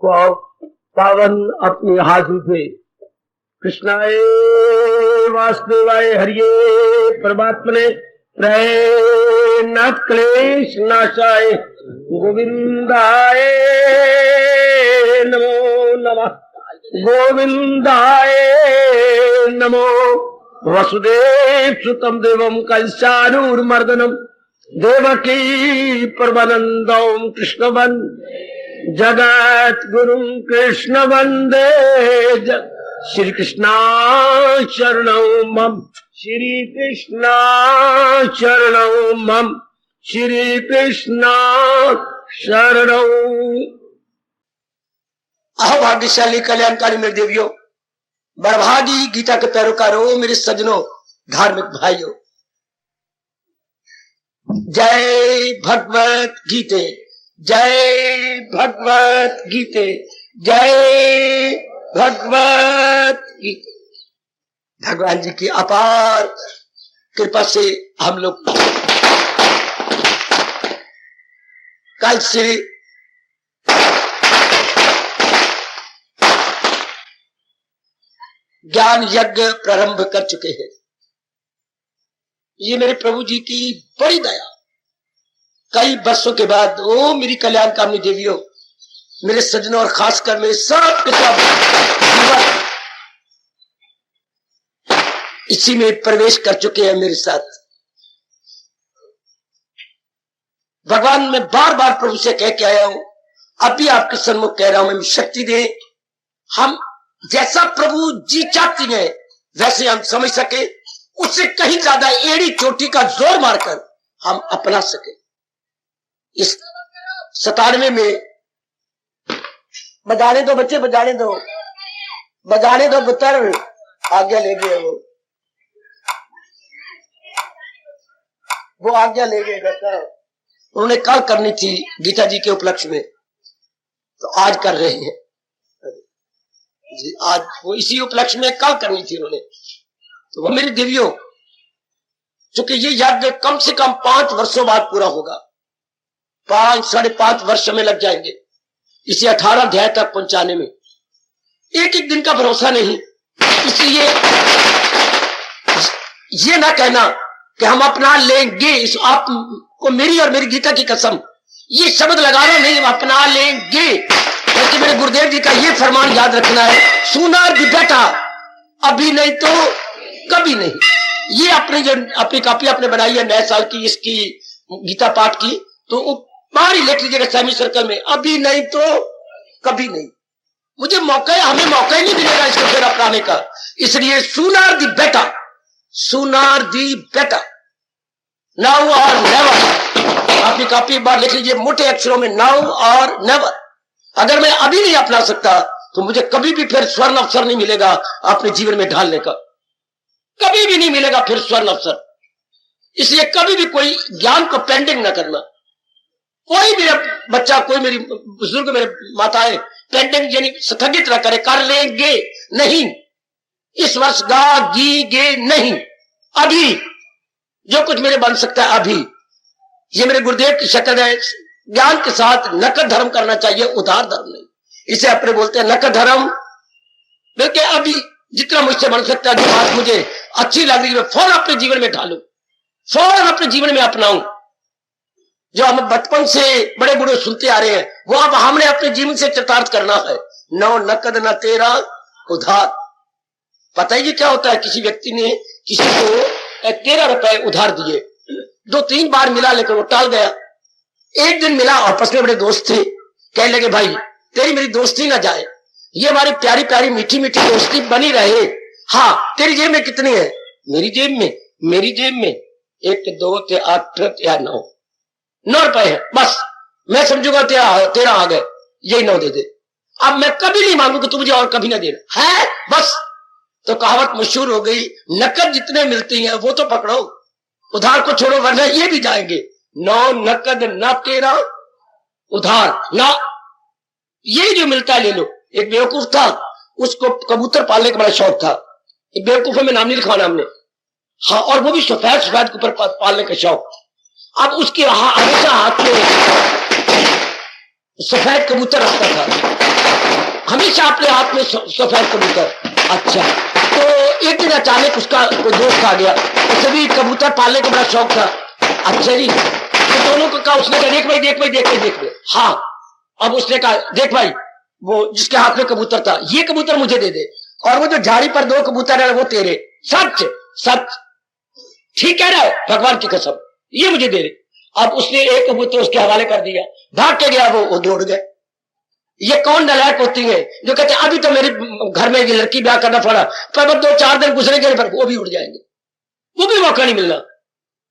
पावन अपने हाथों से कृष्णाय वासुदेवाय हरिये परमात्मने प्रय न क्लेश नाशाय गोविंदाय नमो नमः गोविंदाय नमो वसुदेव सुतम देवम कंसानूरमर्दनम देवकी परमानंदम कृष्णवन जगत गुरु कृष्ण वंदे श्री कृष्णा शरणौ मम श्री कृष्णा शरणौ मम श्री कृष्णा शरणौ। अहोभाग्यशाली कल्याणकारी मेरे देवियों, बड़भागी गीता के पैरोकारों, मेरे सज्जनों, धार्मिक भाइयों, जय भगवत गीते, जय भगवत गीते, जय भगवत गीते। भगवान जी की अपार कृपा से हम लोग कल से ज्ञान यज्ञ प्रारंभ कर चुके हैं। ये मेरे प्रभु जी की बड़ी दया, कई वर्षों के बाद ओ मेरी कल्याणकामनी देवियों, मेरे सज्जनों और खासकर मेरे सब के सब जीवन इसी में प्रवेश कर चुके हैं मेरे साथ। भगवान मैं बार बार प्रभु से कह के आया हूं, अभी आपके सन्मुख कह रहा हूं, मैं शक्ति दे, हम जैसा प्रभु जी चाहती हैं वैसे हम समझ सके, उससे कहीं ज्यादा एड़ी चोटी का जोर मारकर हम अपना सके। इस 97 में बजाने दो बच्चे, बजाने दो, बजाने दो पुत्र, आज्ञा ले गए वो आज्ञा ले गए बेटा। उन्होंने कल करनी थी गीता जी के उपलक्ष्य में, तो आज कर रहे हैं जी। आज वो इसी उपलक्ष्य में कल करनी थी उन्होंने। तो वो मेरी देवियों, चूंकि ये यज्ञ कम से कम 5 वर्षों बाद पूरा होगा, 5 साढ़े 5 वर्ष में लग जाएंगे इसे 18 अध्याय तक पहुंचाने में। एक एक दिन का भरोसा नहीं, इसलिए ये ना कहना कि हम अपना लेंगे, इस आपको मेरी और मेरी गीता की कसम, ये शब्द लगाना नहीं, हम अपना लेंगे। क्योंकि मेरे गुरुदेव जी का ये फरमान याद रखना है, सूनर दी बेटा, अभी नहीं तो कभी नहीं। ये अपनी जो अपनी कॉपी आपने बनाई है नए साल की, इसकी गीता पाठ की, तो बाहर ही लिख लीजिएगा सेमी सर्कल में, अभी नहीं तो कभी नहीं। मुझे मौका है, हमें मौका ही नहीं मिलेगा इसको फिर अपनाने का। इसलिए सूनर दी बेटा, सूनर दी बेटा, नाउ और नेवर। आपकी कॉपी एक बार लिख लीजिए मोटे अक्षरों में, नाउ और नेवर। अगर मैं अभी नहीं अपना सकता तो मुझे कभी भी फिर स्वर्ण अवसर नहीं मिलेगा अपने जीवन में ढालने का, कभी भी नहीं मिलेगा फिर स्वर्ण अवसर। इसलिए कभी भी कोई ज्ञान को पेंडिंग ना करना। कोई मेरा बच्चा, कोई मेरी बुजुर्ग, मेरे माताएं पेंडिंग यानी स्थगित ना करे, कर लेंगे नहीं, इस वर्ष गा गी गे नहीं, अभी जो कुछ मेरे बन सकता है अभी। ये मेरे गुरुदेव की शक्ल है। ज्ञान के साथ नकद धर्म करना चाहिए, उधार धर्म नहीं। इसे अपने बोलते हैं नकद धर्म। बल्कि अभी जितना मुझसे बन सकता है, जो बात मुझे अच्छी लग रही है, फौरन अपने जीवन में ढालूं, फौरन अपने जीवन में अपनाऊं। जो हम बचपन से बड़े बूढ़े सुनते आ रहे हैं, वो अब हमने अपने जीवन से चरितार्थ करना है। न नकद न तेरा उधार। पता ही क्या होता है, किसी व्यक्ति ने किसी को 13 रुपए उधार दिए, 2-3 बार मिला लेकिन वो टाल गया। एक दिन मिला, आपस में बड़े दोस्त थे, कहने लगे भाई तेरी मेरी दोस्ती ना जाए, ये हमारी प्यारी प्यारी मीठी मीठी दोस्ती बनी रहे। हाँ, तेरी जेब में कितनी है? मेरी जेब में 1 2 8 या 9 रुपए है, बस मैं समझूंगा तेरा आ गए, यही 9 दे दे। अब मैं कभी नहीं मांगूंगा तू मुझे और कभी ना देना है, बस। तो कहावत मशहूर हो गई, नकद जितने मिलती हैं वो तो पकड़ो, उधार को छोड़ो वरना ये भी जाएंगे। 9 नकद न तेरा उधार ना, ये जो मिलता है ले लो। एक बेवकूफ था, उसको कबूतर पालने का बड़ा शौक था। एक बेवकूफ में नाम नहीं लिखवाना हमने, हाँ, और वो भी सफेद सफेद के ऊपर पालने का शौक। अब उसके हमेशा हाथ में सफेद कबूतर रखता था। हमेशा अपने हाथ में सफेद कबूतर। अच्छा, तो एक दिन अचानक उसका कोई दोस्त आ गया, उसे भी कबूतर पालने का बड़ा शौक था। अच्छा जी, तो दोनों को कहा, उसने कहा देख भाई देख भाई देख भाई देख भाई। हाँ, अब उसने कहा देख भाई, वो जिसके हाथ में कबूतर था, ये कबूतर मुझे दे दे, और वो जो झाड़ी पर 2 कबूतर है वो तेरे। सच सच, ठीक है ना, भगवान की कसम, ये मुझे दे दे। अब उसने एक कबूतर उसके हवाले कर दिया, भाग के गया, वो दौड़ गए। ये कौन नालायक होती है जो कहते हैं अभी तो मेरे घर में ये लड़की ब्याह करना पड़ा, पर 2-4 दिन गुजरेंगे पर वो भी उड़ जाएंगे, वो भी मौका नहीं मिलना।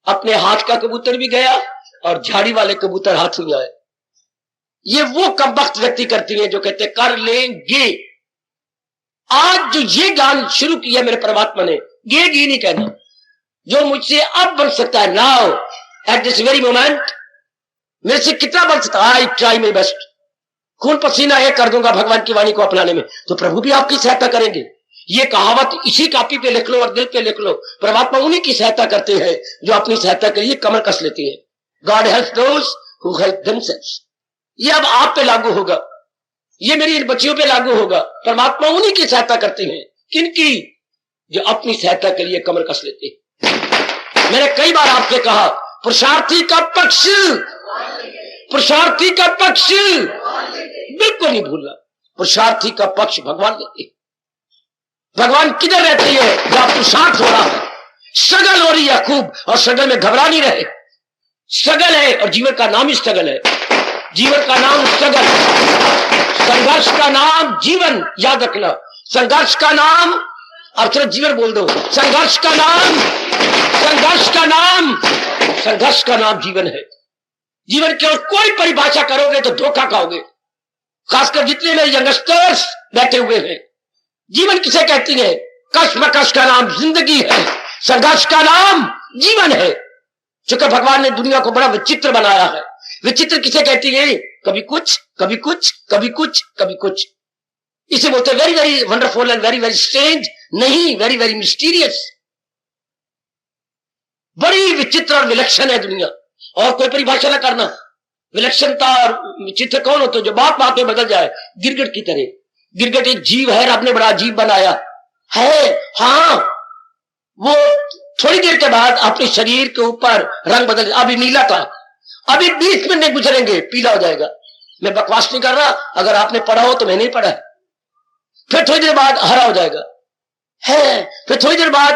अपने हाथ का कबूतर भी गया और झाड़ी वाले कबूतर हाथ में आए। ये वो कमबख्त व्यक्ति करती है जो कहते हैं कर लेंगे। आज जो ये ज्ञान शुरू किया मेरे परमात्मा ने, ये नहीं कहना जो मुझसे अब बन सकता है, now at this very moment मेरे से कितना बन सकता है, आई ट्राई माय बेस्ट, खून पसीना एक कर दूंगा भगवान की वाणी को अपनाने में, तो प्रभु भी आपकी सहायता करेंगे। ये कहावत इसी कॉपी पे लिख लो और दिल पे लिख लो, परमात्मा उन्हीं की सहायता करते हैं जो अपनी सहायता के लिए कमर कस लेते हैं। God help those who help themselves. ये अब आप पे लागू होगा, ये मेरी इन बच्चियों पे लागू होगा। परमात्मा उन्हीं की सहायता करते हैं, किनकी? जो अपनी सहायता के लिए कमर कस लेते हैं। मैंने कई बार आपसे कहा, पुरुषार्थी का पक्ष, पुरुषार्थी का पक्ष बिल्कुल नहीं भूलना। पुरुषार्थी का पक्ष भगवान लेते हैं। भगवान किधर रहती है? जहां पुरुषार्थ हो रहा है, स्ट्रगल हो रही है खूब, और स्ट्रगल में घबरा नहीं रहे। स्ट्रगल है और जीवन का नाम ही स्ट्रगल है। जीवन का नाम स्ट्रगल, संघर्ष का नाम जीवन, याद रखना। संघर्ष का नाम, अब चलो जीवन बोल दो, संघर्ष का नाम, संघर्ष का नाम, संघर्ष का नाम जीवन है। जीवन की और कोई परिभाषा करोगे तो धोखा खाओगे, खासकर जितने मेरे यंगस्टर्स बैठे हुए हैं। जीवन किसे कहती है? कश्मकश का नाम जिंदगी है, संघर्ष का नाम जीवन है। चूंकि भगवान ने दुनिया को बड़ा विचित्र बनाया है। विचित्र किसे कहती है? कभी कुछ कभी कुछ कभी कुछ कभी कुछ, इसे बोलते very very wonderful and very very strange, नहीं वेरी वेरी मिस्टीरियस। बड़ी विचित्र और विलक्षण है दुनिया, और कोई परिभाषा ना करना। विलक्षणता और विचित्र कौन होता है? जो बात बात में बदल जाए, गिरगिट की तरह। गिरगिट एक जीव है, रब ने बड़ा अजीब बनाया है। हाँ, वो थोड़ी देर के बाद अपने शरीर के ऊपर रंग बदल, अभी नीला था, अभी 20 मिनट गुजरेंगे पीला हो जाएगा। मैं बकवास नहीं कर रहा, अगर आपने पढ़ा हो तो मैंने नहीं पढ़ा है। फिर थोड़ी देर बाद हरा हो जाएगा है, फिर थोड़ी देर बाद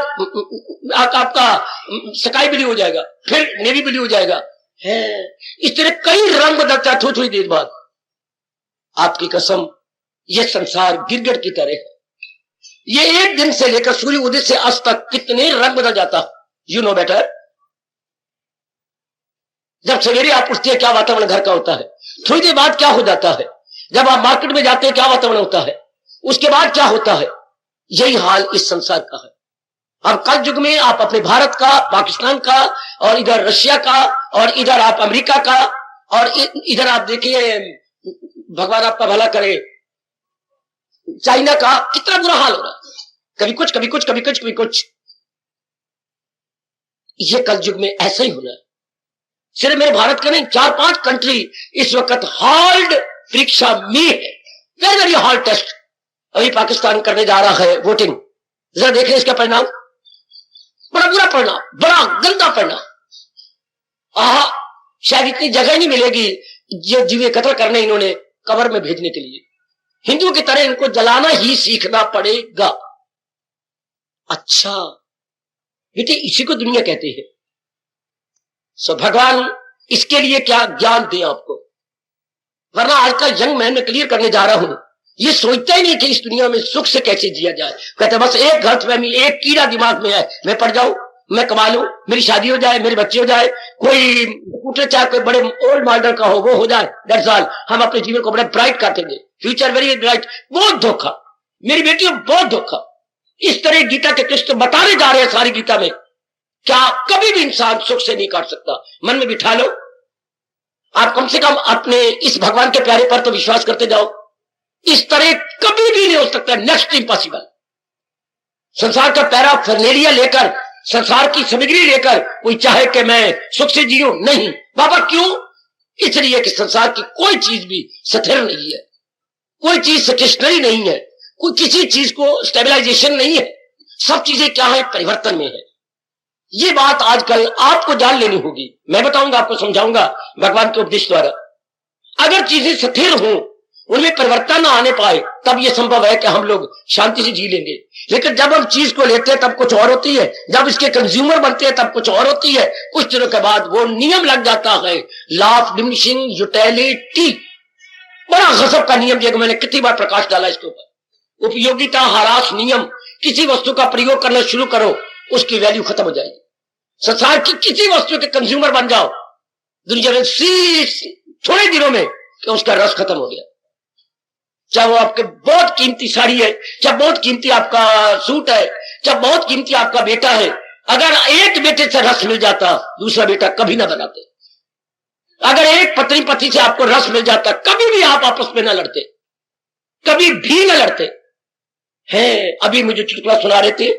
आपका स्काई ब्लू हो जाएगा, फिर नेवी ब्लू हो जाएगा है। इस तरह कई रंग बदलता है थोड़ी थोड़ी देर बाद। आपकी कसम, यह संसार गिरगिट की तरह है। ये एक दिन से लेकर सूर्य उदय से अस्त तक कितने रंग बदल जाता, यू नो बेटर। जब सवेरे आप उठते हैं क्या वातावरण घर का होता है, थोड़ी देर बाद क्या हो जाता है। जब आप मार्केट में जाते हैं क्या वातावरण होता है, उसके बाद क्या होता है। यही हाल इस संसार का है। अब कल युग में आप अपने भारत का, पाकिस्तान का, और इधर रशिया का, और इधर आप अमेरिका का, और इधर आप देखिए, भगवान आपका भला करे, चाइना का कितना बुरा हाल हो रहा है। कभी कुछ कभी कुछ कभी कुछ कभी कुछ। ये कल युग में ऐसा ही होना है। सिर्फ मेरे भारत का नहीं, 4-5 कंट्री इस वक्त हार्ड परीक्षा में है, वेरी वेरी हार्ड टेस्ट। अभी पाकिस्तान करने जा रहा है वोटिंग, जरा देखें इसका परिणाम, बड़ा बुरा परिणाम, बड़ा गंदा परिणाम। शायद इतनी जगह नहीं मिलेगी ये जीवे कत्ल करने, इन्होंने कब्र में भेजने के लिए। हिंदुओं की तरह इनको जलाना ही सीखना पड़ेगा। अच्छा बेटे, इसी को दुनिया कहते हैं। सो भगवान इसके लिए क्या ज्ञान दे आपको, वरना आज का यंग मैन में क्लियर करने जा रहा हूं, ये सोचता ही नहीं कि इस दुनिया में सुख से कैसे जिया जाए। कहते बस एक गलतफहमी, एक कीड़ा दिमाग में है, मैं पढ़ जाऊं, मैं कमा लूं, मेरी शादी हो जाए, मेरे बच्चे हो जाए, कोई स्कूटर चाहे कोई बड़े ओल्ड मॉडल का हो वो हो जाए, दैट्स ऑल। हम अपने जीवन को बड़े ब्राइट कर देंगे, फ्यूचर वेरी ब्राइट। बहुत धोखा मेरी बेटियों, बहुत धोखा। इस तरह गीता के कृष्ण बताने जा रहे हैं सारी गीता में, क्या कभी भी इंसान सुख से नहीं काट सकता। मन में बिठा लो, आप कम से कम अपने इस भगवान के प्यारे पर तो विश्वास करते जाओ। इस तरह कभी भी नहीं हो सकता, नेक्स्ट इम्पॉसिबल। संसार का पैरा फर्नेलिया लेकर, संसार की सामग्री लेकर कोई चाहे कि मैं सुख से जीऊं, नहीं बाबा। क्यों? इसलिए कि संसार की कोई चीज भी स्थिर नहीं है, कोई चीज स्टेशनरी नहीं है, कोई किसी चीज को स्टेबलाइजेशन नहीं है, सब चीजें क्या है, परिवर्तन में है। ये बात आजकल आपको जान लेनी होगी। मैं बताऊंगा, आपको समझाऊंगा भगवान के उपदेश द्वारा। अगर चीजें स्थिर हों, उनमें परिवर्तन ना आने पाए, तब यह संभव है कि हम लोग शांति से जी लेंगे। लेकिन जब हम चीज को लेते हैं तब कुछ और होती है, जब इसके कंज्यूमर बनते हैं तब कुछ और होती है। कुछ दिनों के बाद वो नियम लग जाता है, लॉ ऑफ डिमिनिशिंग यूटिलिटी। बड़ा गजब का नियम जो मैंने कितनी बार प्रकाश डाला इसके ऊपर। उपयोगिता ह्रास नियम। किसी वस्तु का प्रयोग करना शुरू करो, उसकी वैल्यू खत्म हो जाएगी। संसार की किसी वस्तु के कंज्यूमर बन जाओ दुनिया में थोड़े दिनों में, कि उसका रस खत्म हो गया। चाहे वो आपके बहुत कीमती साड़ी है, चाहे बहुत कीमती आपका सूट है, चाहे बहुत कीमती आपका बेटा है, अगर एक बेटे से रस मिल जाता, दूसरा बेटा कभी ना बनाते। अगर एक पत्नी पति से आपको रस मिल जाता, कभी भी आप आपस में ना लड़ते, कभी भी ना लड़ते हैं। अभी मुझे चुटकुला सुना रहे थे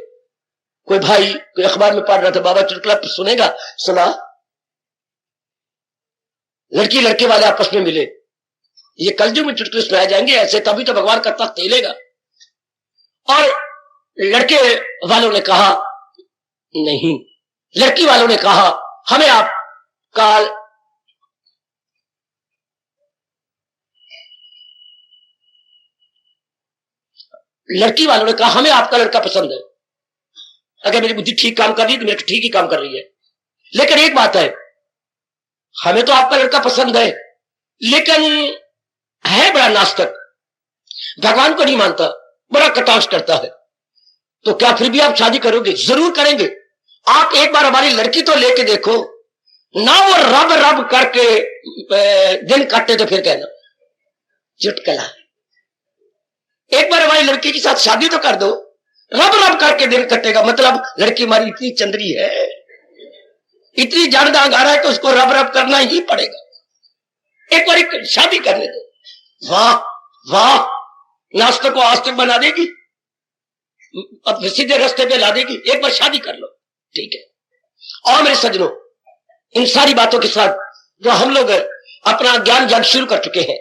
कोई भाई, कोई अखबार में पढ़ रहा था, बाबा चुटकुला सुनेगा? सुना। लड़की लड़के वाले आपस में मिले, ये कलयुग में चुटकुले सुनाए जाएंगे ऐसे, तभी तो भगवान का तख्त हिलेगा। और लड़के वालों ने कहा नहीं, लड़की वालों ने कहा हमें आपका लड़की वालों ने कहा हमें आपका लड़का पसंद है। अगर मेरी बुद्धि ठीक काम कर रही है तो मेरे ठीक ही काम कर रही है। लेकिन एक बात है, हमें तो आपका लड़का पसंद है, लेकिन है बड़ा नास्तिक, भगवान को नहीं मानता, बड़ा कटाक्ष करता है। तो क्या फिर भी आप शादी करोगे? जरूर करेंगे। आप एक बार हमारी लड़की तो लेके देखो ना, वो रब रब करके दिन काटे तो फिर कहना चुटकुला। एक बार हमारी लड़की के साथ शादी तो कर दो, रब रब करके दिन कटेगा, मतलब लड़की हमारी इतनी चंद्री है, इतनी जानदार आ रहा है कि उसको रब रब करना ही पड़ेगा। एक बार शादी करने दो। वाह वाह, नास्तिक को आस्तिक बना देगी, अब सीधे रास्ते पे ला देगी। एक बार शादी कर लो, ठीक है। और मेरे सज्जनों, इन सारी बातों के साथ जो हम लोग अपना ज्ञान यज्ञ शुरू कर चुके हैं,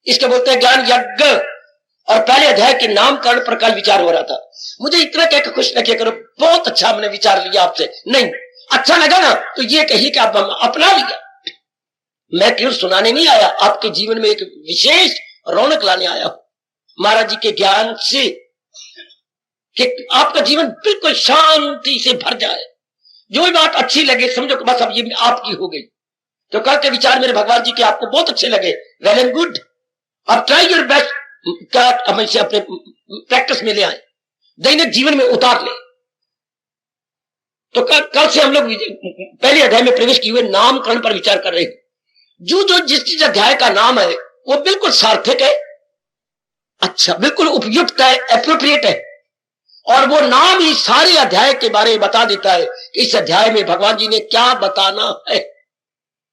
इसके बोलते हैं ज्ञान यज्ञ। और पहले अध्याय के नामकरण पर कल विचार हो रहा था। मुझे इतना कहकर खुश न किया करो, बहुत अच्छा हमने विचार लिया आपसे। नहीं अच्छा लगा ना तो ये कहिए कि आप अपना लिया। मैं केवल सुनाने नहीं आया, आपके जीवन में एक विशेष रौनक लाने आया हूं महाराज जी के ज्ञान से, कि आपका जीवन बिल्कुल शांति से भर जाए। जो भी बात अच्छी लगे समझो कि बस अब ये आपकी हो गई। तो कल के विचार मेरे भगवान जी के आपको बहुत अच्छे लगे, वेल एंड गुड। अब ट्राई योर बेस्ट, क्या हमेशा अपने प्रैक्टिस में ले आए, दैनिक जीवन में उतार ले। तो कल से हम लोग पहले अध्याय में प्रवेश किए हुए नामकरण पर विचार कर रहे हैं। जो जिस अध्याय का नाम है वो बिल्कुल सार्थक है, अच्छा बिल्कुल उपयुक्त है, एप्रोप्रिएट है, और वो नाम ही सारे अध्याय के बारे में बता देता है कि इस अध्याय में भगवान जी ने क्या बताना है।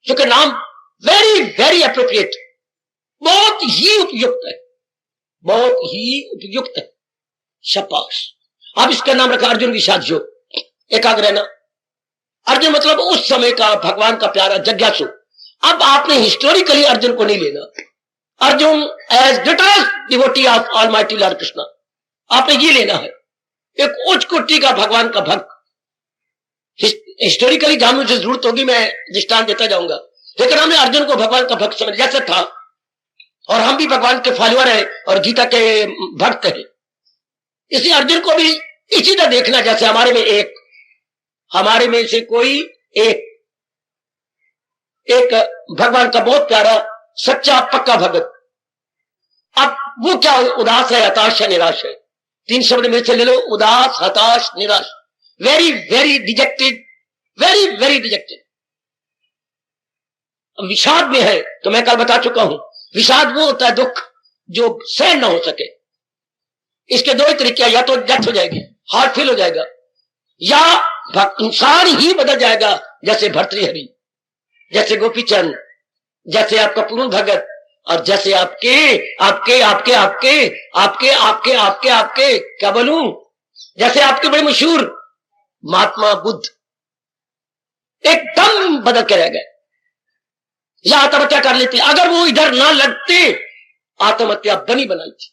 क्योंकि नाम वेरी वेरी एप्रोप्रिएट, बहुत ही उपयुक्त है, बहुत ही उपयुक्त है। शाबाश। अब इसका नाम रखा अर्जुन विषाद योग, एकाग्र रहना। अर्जुन मतलब उस समय का भगवान का प्यारा जिज्ञासु। अब आपने हिस्टोरिकली अर्जुन को नहीं लेना, Arjun as detailed devotee of almighty lord Krishna, आपने ये लेना है, एक उच्च कोटि का भगवान का भक्त। हिस्टोरिकली जहां मुझे जरूरत होगी मैं दृष्टांत देता जाऊंगा, लेकिन हमने अर्जुन को भगवान का भक्त समझ जैसे था, और हम भी भगवान के फॉलोअर हैं और गीता के भक्त हैं। इसलिए अर्जुन को भी इसी तरह देखना जैसे हमारे में से कोई एक भगवान का बहुत प्यारा सच्चा पक्का भगत। अब वो क्या उदास है, हताश है, निराश है। 3 शब्द में से ले लो, उदास, हताश, निराश। Very very dejected, very very dejected. विषाद में है तो मैं कल बता चुका हूं, विषाद वो होता है दुख जो सहन ना हो सके। इसके 2 ही तरीके, या तो डेथ हो जाएगी, हार्ट फेल हो जाएगा, या इंसान ही बदल जाएगा, जैसे भर्तृहरि, जैसे गोपीचंद, जैसे आपका पूर्ण भगत, और जैसे आपके क्या बोलूं, जैसे आपके बड़े मशहूर महात्मा बुद्ध, एकदम बदल के रह गए। या आत्महत्या कर लेते अगर वो इधर ना लगते आत्महत्या बनी बनाई थी,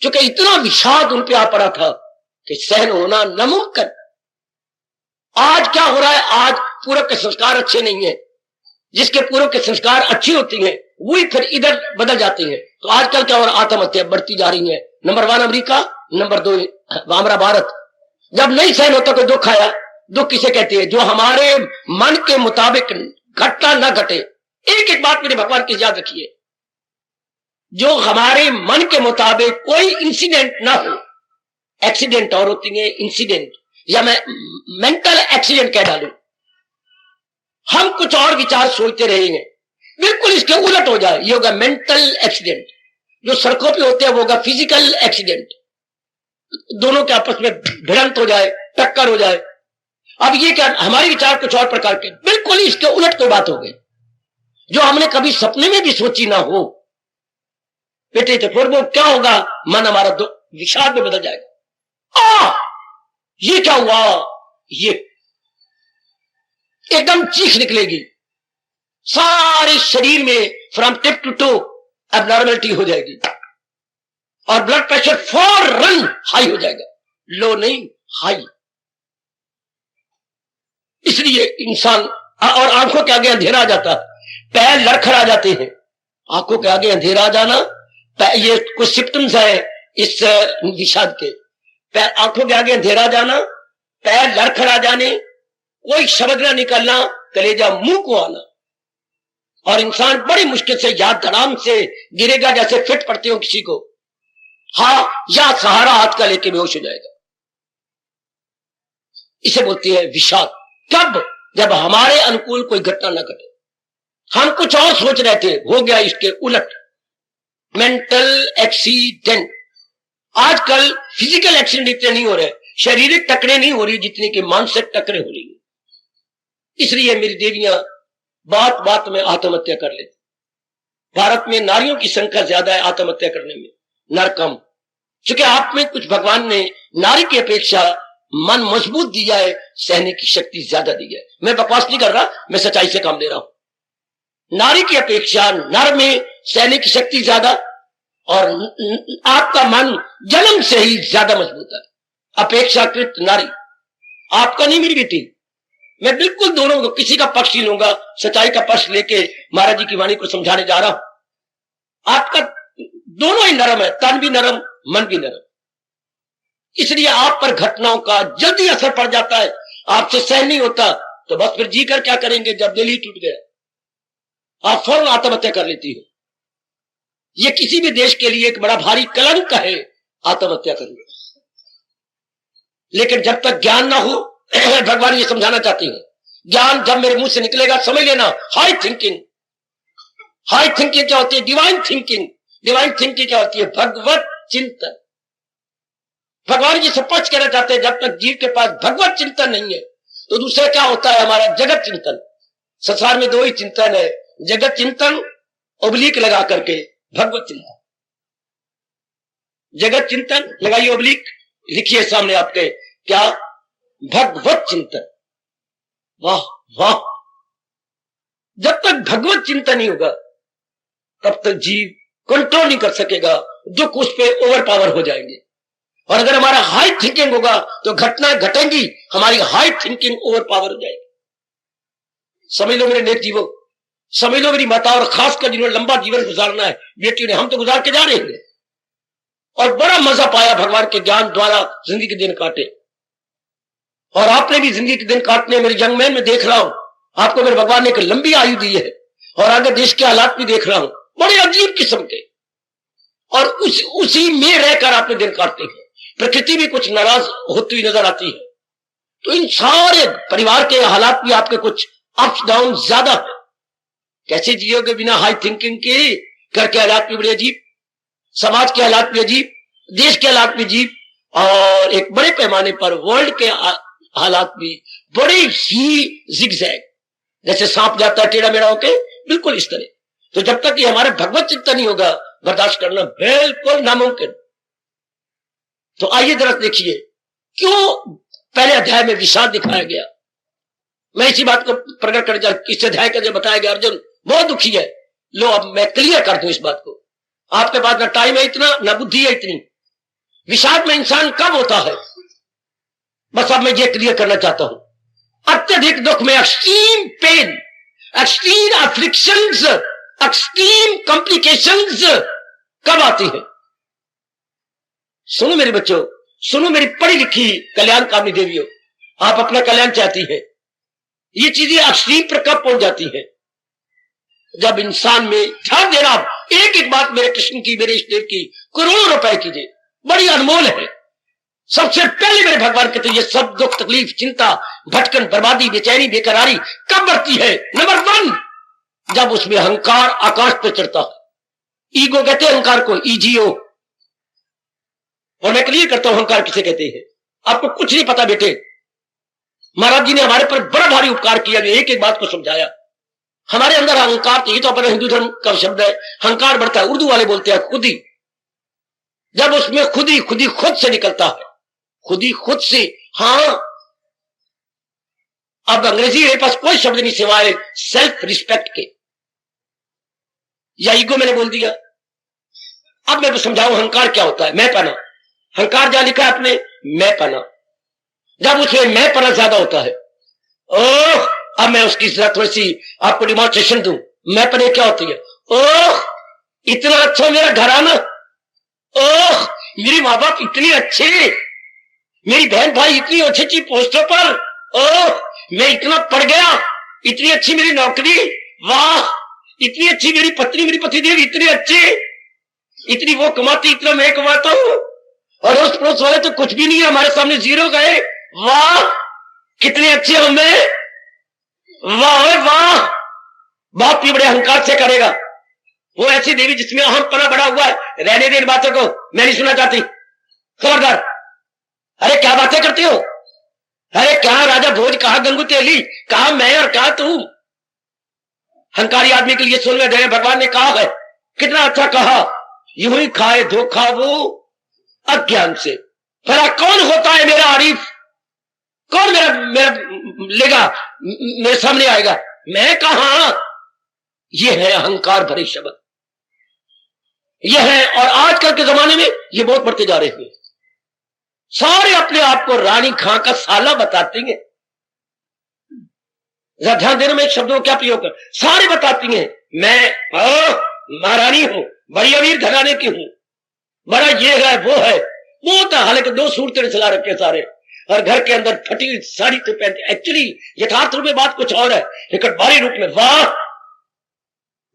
क्योंकि इतना विषाद उन पे आ पड़ा था कि सहन होना नामुमकिन। आज क्या हो रहा है, आज पूर्व के संस्कार अच्छे नहीं है, जिसके पूर्व के संस्कार अच्छी होती हैं वही फिर इधर बदल जाती हैं। तो आजकल क्या हो रहा है, आत्महत्या बढ़ती जा रही है। नंबर 1 अमेरिका, नंबर 2 हमारा भारत। जब नहीं सहन होता कोई दुख आया, दुख किसे कहते हैं, जो हमारे मन के मुताबिक घटना ना घटे। एक एक बात मेरे भगवान की याद रखिए, जो हमारे मन के मुताबिक कोई इंसिडेंट ना हो। एक्सीडेंट और होती है इंसिडेंट, या मैं मेंटल एक्सीडेंट कह डालूं। हम कुछ और विचार सोचते रहेंगे, बिल्कुल इसके उलट हो जाए, ये होगा मेंटल एक्सीडेंट। जो सड़कों पे होते हैं वो होगा फिजिकल एक्सीडेंट, दोनों के आपस में भिड़ंत हो जाए, टक्कर हो जाए। अब ये क्या, हमारे विचार कुछ और प्रकार के, बिल्कुल इसके उलट कोई बात हो गई जो हमने कभी सपने में भी सोची ना हो बेटे, तो फिर वो क्या होगा, मन हमारा विषाद में बदल जाएगा। ये क्या हुआ, ये एकदम चीख निकलेगी, सारे शरीर में from tip to toe abnormality हो जाएगी, और ब्लड प्रेशर फौरन हाई हो जाएगा, लो नहीं हाई। इसलिए इंसान, और आंखों के आगे अंधेरा आ जाता, पैर लड़खड़ा जाते हैं, आंखों के आगे अंधेरा आ जाना, ये कुछ सिम्टम्स है इस विषाद के। पैर, आंखों के आगे अंधेरा जाना, पैर लड़खड़ा जाने, कोई शब्द ना निकलना, कलेजा मुंह को आना, और इंसान बड़ी मुश्किल से याद धड़ाम से गिरेगा, जैसे फिट पड़ते हो किसी को, हाँ या सहारा हाथ का लेके बेहोश हो जाएगा। इसे बोलते हैं विषाद। कब, जब हमारे अनुकूल कोई घटना ना घटे, हम कुछ और सोच रहे थे, हो गया इसके उलट, मेंटल एक्सीडेंट। आजकल फिजिकल एक्सीडेंट इतने नहीं हो रहे, शारीरिक टकरे नहीं हो रही जितनी कि मानसिक टकरे हो रही है। इसलिए मेरी देवियां बात बात में आत्महत्या कर लेती। भारत में नारियों की संख्या ज्यादा है आत्महत्या करने में, नर कम, क्योंकि आप में कुछ भगवान ने नारी की अपेक्षा मन मजबूत दिया है, सहने की शक्ति ज्यादा दी है। मैं बकवास नहीं कर रहा, मैं सच्चाई से काम ले रहा हूं। नारी की अपेक्षा नर में सहने की शक्ति ज्यादा, और आपका मन जन्म से ही ज्यादा मजबूत है अपेक्षाकृत नारी। आपका नहीं मेरी बेटी, मैं बिल्कुल दोनों को, किसी का पक्ष ही लूंगा, सच्चाई का पक्ष लेके महाराज जी की वाणी को समझाने जा रहा हूं। आपका दोनों ही नरम है, तन भी नरम, मन भी नरम। इसलिए आप पर घटनाओं का जल्दी असर पड़ जाता है, आपसे सहन नहीं होता, तो बस फिर जी कर क्या करेंगे, जब दिल ही टूट गया आप फौरन आत्महत्या कर लेती हो। यह किसी भी देश के लिए एक बड़ा भारी कलंक है आत्महत्या करना। लेकिन जब तक ज्ञान ना हो, भगवान ये समझाना चाहते हैं, ज्ञान जब मेरे मुंह से निकलेगा समझ लेना, हाई थिंकिंग। हाई थिंकिंग क्या होती है, डिवाइन थिंकिंग। डिवाइन थिंकिंग क्या होती है, भगवत चिंतन। भगवान जी स्पष्ट कहना चाहते हैं, जब तक जीव के पास भगवत चिंतन नहीं है तो दूसरा क्या होता है, हमारा जगत चिंतन। संसार में दो ही चिंतन है, जगत चिंतन ओब्लिक लगा करके भगवत चिंतन। जगत चिंतन लगाइए ओब्लिक, लिखिए सामने आपके, क्या, भगवत चिंतन। वाह वाह, जब तक भगवत चिंतन नहीं होगा तब तक जीव कंट्रोल नहीं कर सकेगा, दुख उस पर ओवर पावर हो जाएंगे। और अगर हमारा हाई थिंकिंग होगा तो घटनाएं घटेंगी, हमारी हाई थिंकिंग ओवर पावर हो जाएगी। समझ लो मेरे नेक जीवो, समझ लो मेरी माता, और खासकर जिन्होंने लंबा जीवन गुजारना है, बेटियों ने, हम तो गुजार के जा रहे हैं और बड़ा मजा पाया भगवान के ज्ञान द्वारा, जिंदगी के दिन काटे। और आपने भी जिंदगी के दिन काटने, मेरे यंग मैन में देख रहा हूं, आपको मेरे भगवान ने एक लंबी आयु दी है, और आगे देश के हालात भी देख रहा हूं, बड़े अजीब किस्म के, और उसी में रहकर आपने दिन काटते हैं। प्रकृति भी कुछ नाराज होती हुई नजर आती है, तो इन सारे परिवार के हालात भी आपके कुछ अप्स डाउन ज्यादा है। कैसे जियोगे बिना हाई थिंकिंग के? घर के हालात भी बड़े अजीब, समाज के हालात भी अजीब, देश के हालात भी अजीब, और एक बड़े पैमाने पर वर्ल्ड के हालात भी बड़े ही जिगजैग, जैसे सांप जाता है टेढ़ा मेढ़ा होके, बिल्कुल इस तरह। तो जब तक ये हमारे भगवत चिंतन नहीं होगा, बर्दाश्त करना बिल्कुल नामुमकिन। तो आइए जरा देखिए क्यों पहले अध्याय में विषाद दिखाया गया। मैं इसी बात को प्रकट कर, इस अध्याय का जो बताया गया, अर्जुन बहुत दुखी है। लो अब मैं क्लियर कर दूं इस बात को। आपके पास ना टाइम है इतना, ना बुद्धि है इतनी। विषाद में इंसान कब होता है? बस अब मैं ये क्लियर करना चाहता हूं। अत्यधिक दुख में, extreme pain, extreme afflictions, extreme complications कब आती है? सुनो मेरे बच्चों, सुनो मेरी पढ़ी लिखी कल्याणकामी देवियों, आप अपना कल्याण चाहती है। ये चीजें एक्सट्रीम पर कब पहुंच जाती है? जब इंसान में ध्यान देना, एक एक बात मेरे कृष्ण की, मेरे इष्टदेव की, करोड़ों रुपए की दे, बड़ी अनमोल है। सबसे पहले मेरे भगवान कहते ये सब दुख, तकलीफ, चिंता, भटकन, बर्बादी, बेचैनी, बेकरारी कब बढ़ती है? नंबर 1, जब उसमें अहंकार आकाश पर चढ़ता है। ईगो कहते हैं अहंकार को, ईजीओ। और मैं क्लियर करता हूं अहंकार किसे कहते हैं। आपको कुछ नहीं पता बेटे, महाराज जी ने हमारे पर बड़ा भारी उपकार किया, एक एक बात को समझाया। हमारे अंदर अहंकार, ये तो अपना हिंदू धर्म का शब्द है, अहंकार बढ़ता है, उर्दू वाले बोलते हैं खुदी। जब उसमें खुदी खुद से निकलता है, खुदी खुद से, हाँ, अब अंग्रेजी मेरे पास कोई शब्द नहीं सिवाय सेल्फ रिस्पेक्ट के, या ईगो मैंने बोल दिया। अब मैं समझाऊं अहंकार क्या होता है। मैं पना, अहंकार जहां लिखा है आपने, मैं पना, जब उसमें मैं पना ज्यादा होता है। ओह, अब मैं उसकी थोड़ी सी आपको डिमॉन्स्ट्रेशन दूं। मैं पने क्या होती है? ओह, इतना अच्छा मेरा घराना, ओह, मेरी माँ बाप इतने अच्छे, मेरी बहन भाई इतनी अच्छी अच्छी पोस्टों पर, ओह, मैं इतना पढ़ गया, इतनी अच्छी मेरी नौकरी, वाह, इतनी अच्छी मेरी पत्नी देव इतने अच्छे, इतनी वो कमाती, इतना मैं कमाता हूं, और अड़ोस पड़ोस वाले तो कुछ भी नहीं है, हमारे सामने जीरो गए, वाह, कितने अच्छे हमें, वाह वाह। बाप भी बड़े अहंकार से करेगा। वो ऐसी देवी जिसमें अहमपना बड़ा हुआ है, रहने दे इन बातों को, मैं नहीं सुनना चाहती, खबरदार। अरे क्या बातें करती हो? अरे कहां राजा भोज, कहां गंगू तेली, कहां मैं और कहां तू? अहंकारी आदमी के लिए सुन में भगवान ने कहा है, कितना अच्छा कहा, यूं ही खाए धोखा वो अज्ञान से। भला कौन होता है मेरा आरिफ? कौन मेरा लेगा, मेरे सामने आएगा? मैं कहा? यह है अहंकार भरे शब्द, यह है। और आजकल के जमाने में ये बहुत बढ़ते जा रहे हैं। सारे अपने आप को रानी खां का साला बताती हैं। ध्यान देना, में शब्दों को क्या प्रयोग कर, सारे बताती हैं मैं महारानी हूं, बड़ी अमीर घराने की हूं, बड़ा ये है वो है, वो तो हालांकि 2 सूरतें चला रखे सारे, और घर के अंदर फटी साड़ी तो पहनते। एक्चुअली यथार्थ रूप में बात कुछ और है, लेकिन बाहरी रूप में वाह,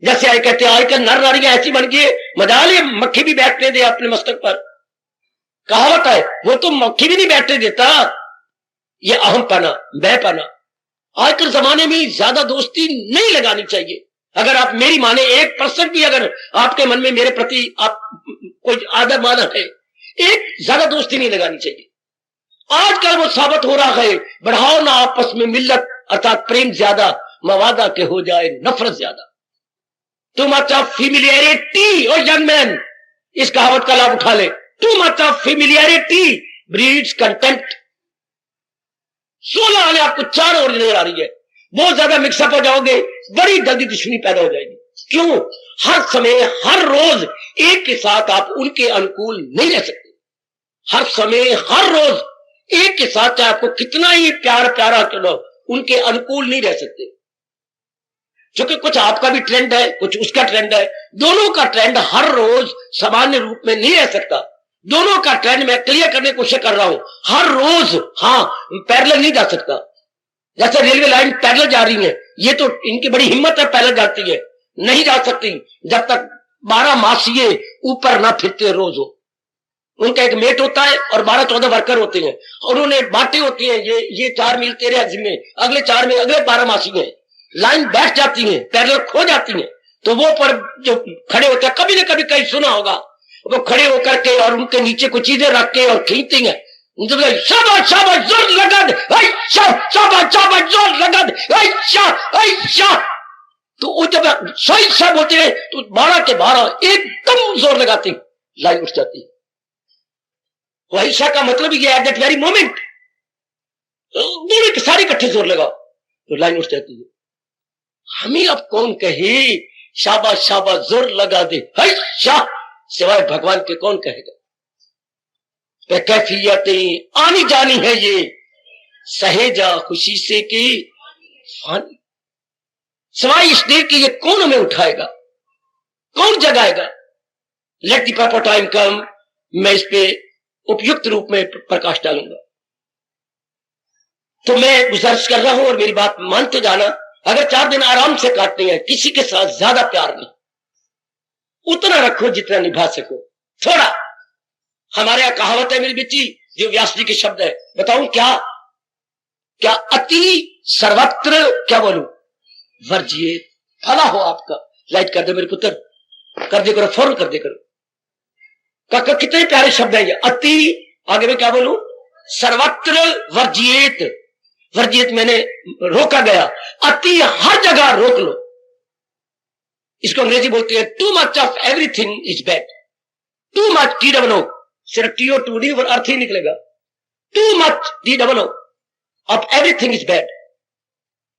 जैसे आए कहते आजकल नर नारियां ऐसी बन गई, मजा ले मक्खी भी बैठने दे अपने मस्तक पर। कहावत है, वो तो मक्खी भी नहीं बैठने देता। ये अहम पाना, मैं पाना। आजकल जमाने में ज्यादा दोस्ती नहीं लगानी चाहिए। अगर आप मेरी माने, 1% भी अगर आपके मन में मेरे प्रति आप कोई आदर माना है, एक ज्यादा दोस्ती नहीं लगानी चाहिए। आजकल वो साबित हो रहा है, बढ़ाओ ना आपस में मिल्लत, अर्थात प्रेम ज्यादा, मवादा के हो जाए नफरत ज्यादा। Too much of familiarity O young man, इस कहावत का लाभ उठा ले। Too much of familiarity breeds contempt. 16 आने आपको 4 और नजर आ रही है। बहुत ज्यादा मिक्सअप हो जाओगे, बड़ी जल्दी दुश्मनी पैदा हो जाएगी। क्यों? हर समय हर रोज एक के साथ आप उनके अनुकूल नहीं रह सकते। हर समय हर रोज एक के साथ चाहे आपको कितना ही प्यारा क्यों, उनके अनुकूल नहीं रह सकते। क्योंकि कुछ आपका भी ट्रेंड है, कुछ उसका ट्रेंड है। दोनों का ट्रेंड हर रोज सामान्य रूप में नहीं रह सकता। दोनों का ट्रेंड मैं क्लियर करने की कोशिश कर रहा हूं, हर रोज हाँ पैरेलल नहीं जा सकता। जैसे रेलवे लाइन पैरेलल जा रही है, ये तो इनकी बड़ी हिम्मत है, पैरेलल जाती है, नहीं जा सकती जब तक 12 मासिए ऊपर ना फिरते रोज हो। उनका एक मेट होता है और 12-14 वर्कर होते हैं, और उन्हें बातें होती हैं, ये 4 मील तेरे हज में, अगले 4 में अगले 12 मासिए। लाइन बैठ जाती है, पैरेलल खो जाती है, तो वो पर जो खड़े होते हैं, कभी ना कभी कहीं सुना होगा, वो खड़े होकर के और उनके नीचे कुछ चीजें रख के और खींचती हैं, शाबाश शाबाश जोर लगद, शाबाश शाबाश जोर लगद, तो वो जब सही सब होते हैं तो 12 के 12 एकदम जोर लगाते, लाइन उठ जाती है। वहीशा का मतलब ये है, एट दैट वेरी मोमेंट दोनों के सारे इकट्ठे जोर लगाओ तो लाइन उठ जाती है। हमें अब कौन कहे शाबाश शाबाश जोर लगा दे, सिवाय भगवान के कौन कहेगा। कैफियतें आनी जानी है ये, सहेजा खुशी से की फानी। सिवाय इस देह की ये कौन हमें उठाएगा, कौन जगाएगा। लेट द प्रॉपर टाइम कम, मैं इस पे उपयुक्त रूप में प्रकाश डालूंगा। तो मैं गुजारिश कर रहा हूं और मेरी बात मानते जाना, अगर 4 दिन आराम से काटते हैं, किसी के साथ ज्यादा प्यार नहीं, उतना रखो जितना निभा सको। थोड़ा हमारे यहां कहावत है मेरी बेटी, जो व्यास जी के शब्द है, बताऊं क्या क्या अति सर्वत्र क्या बोलूं वर्जिए। भला हो आपका। लाइट कर दे मेरे पुत्र, कर दे करो, फौरन कर दे करो। काका कितने प्यारे शब्द है ये। अति, आगे में क्या बोलूं, सर्वत्र वर्जिएत। वर्जिएत मैंने रोका गया, अति हर जगह रोक लो। इसको अंग्रेजी बोलते हैं to much of everything is bad. Too much TOO, सिर्फ TO2D और अर्थ ही निकलेगा। Too much TOO of everything is bad.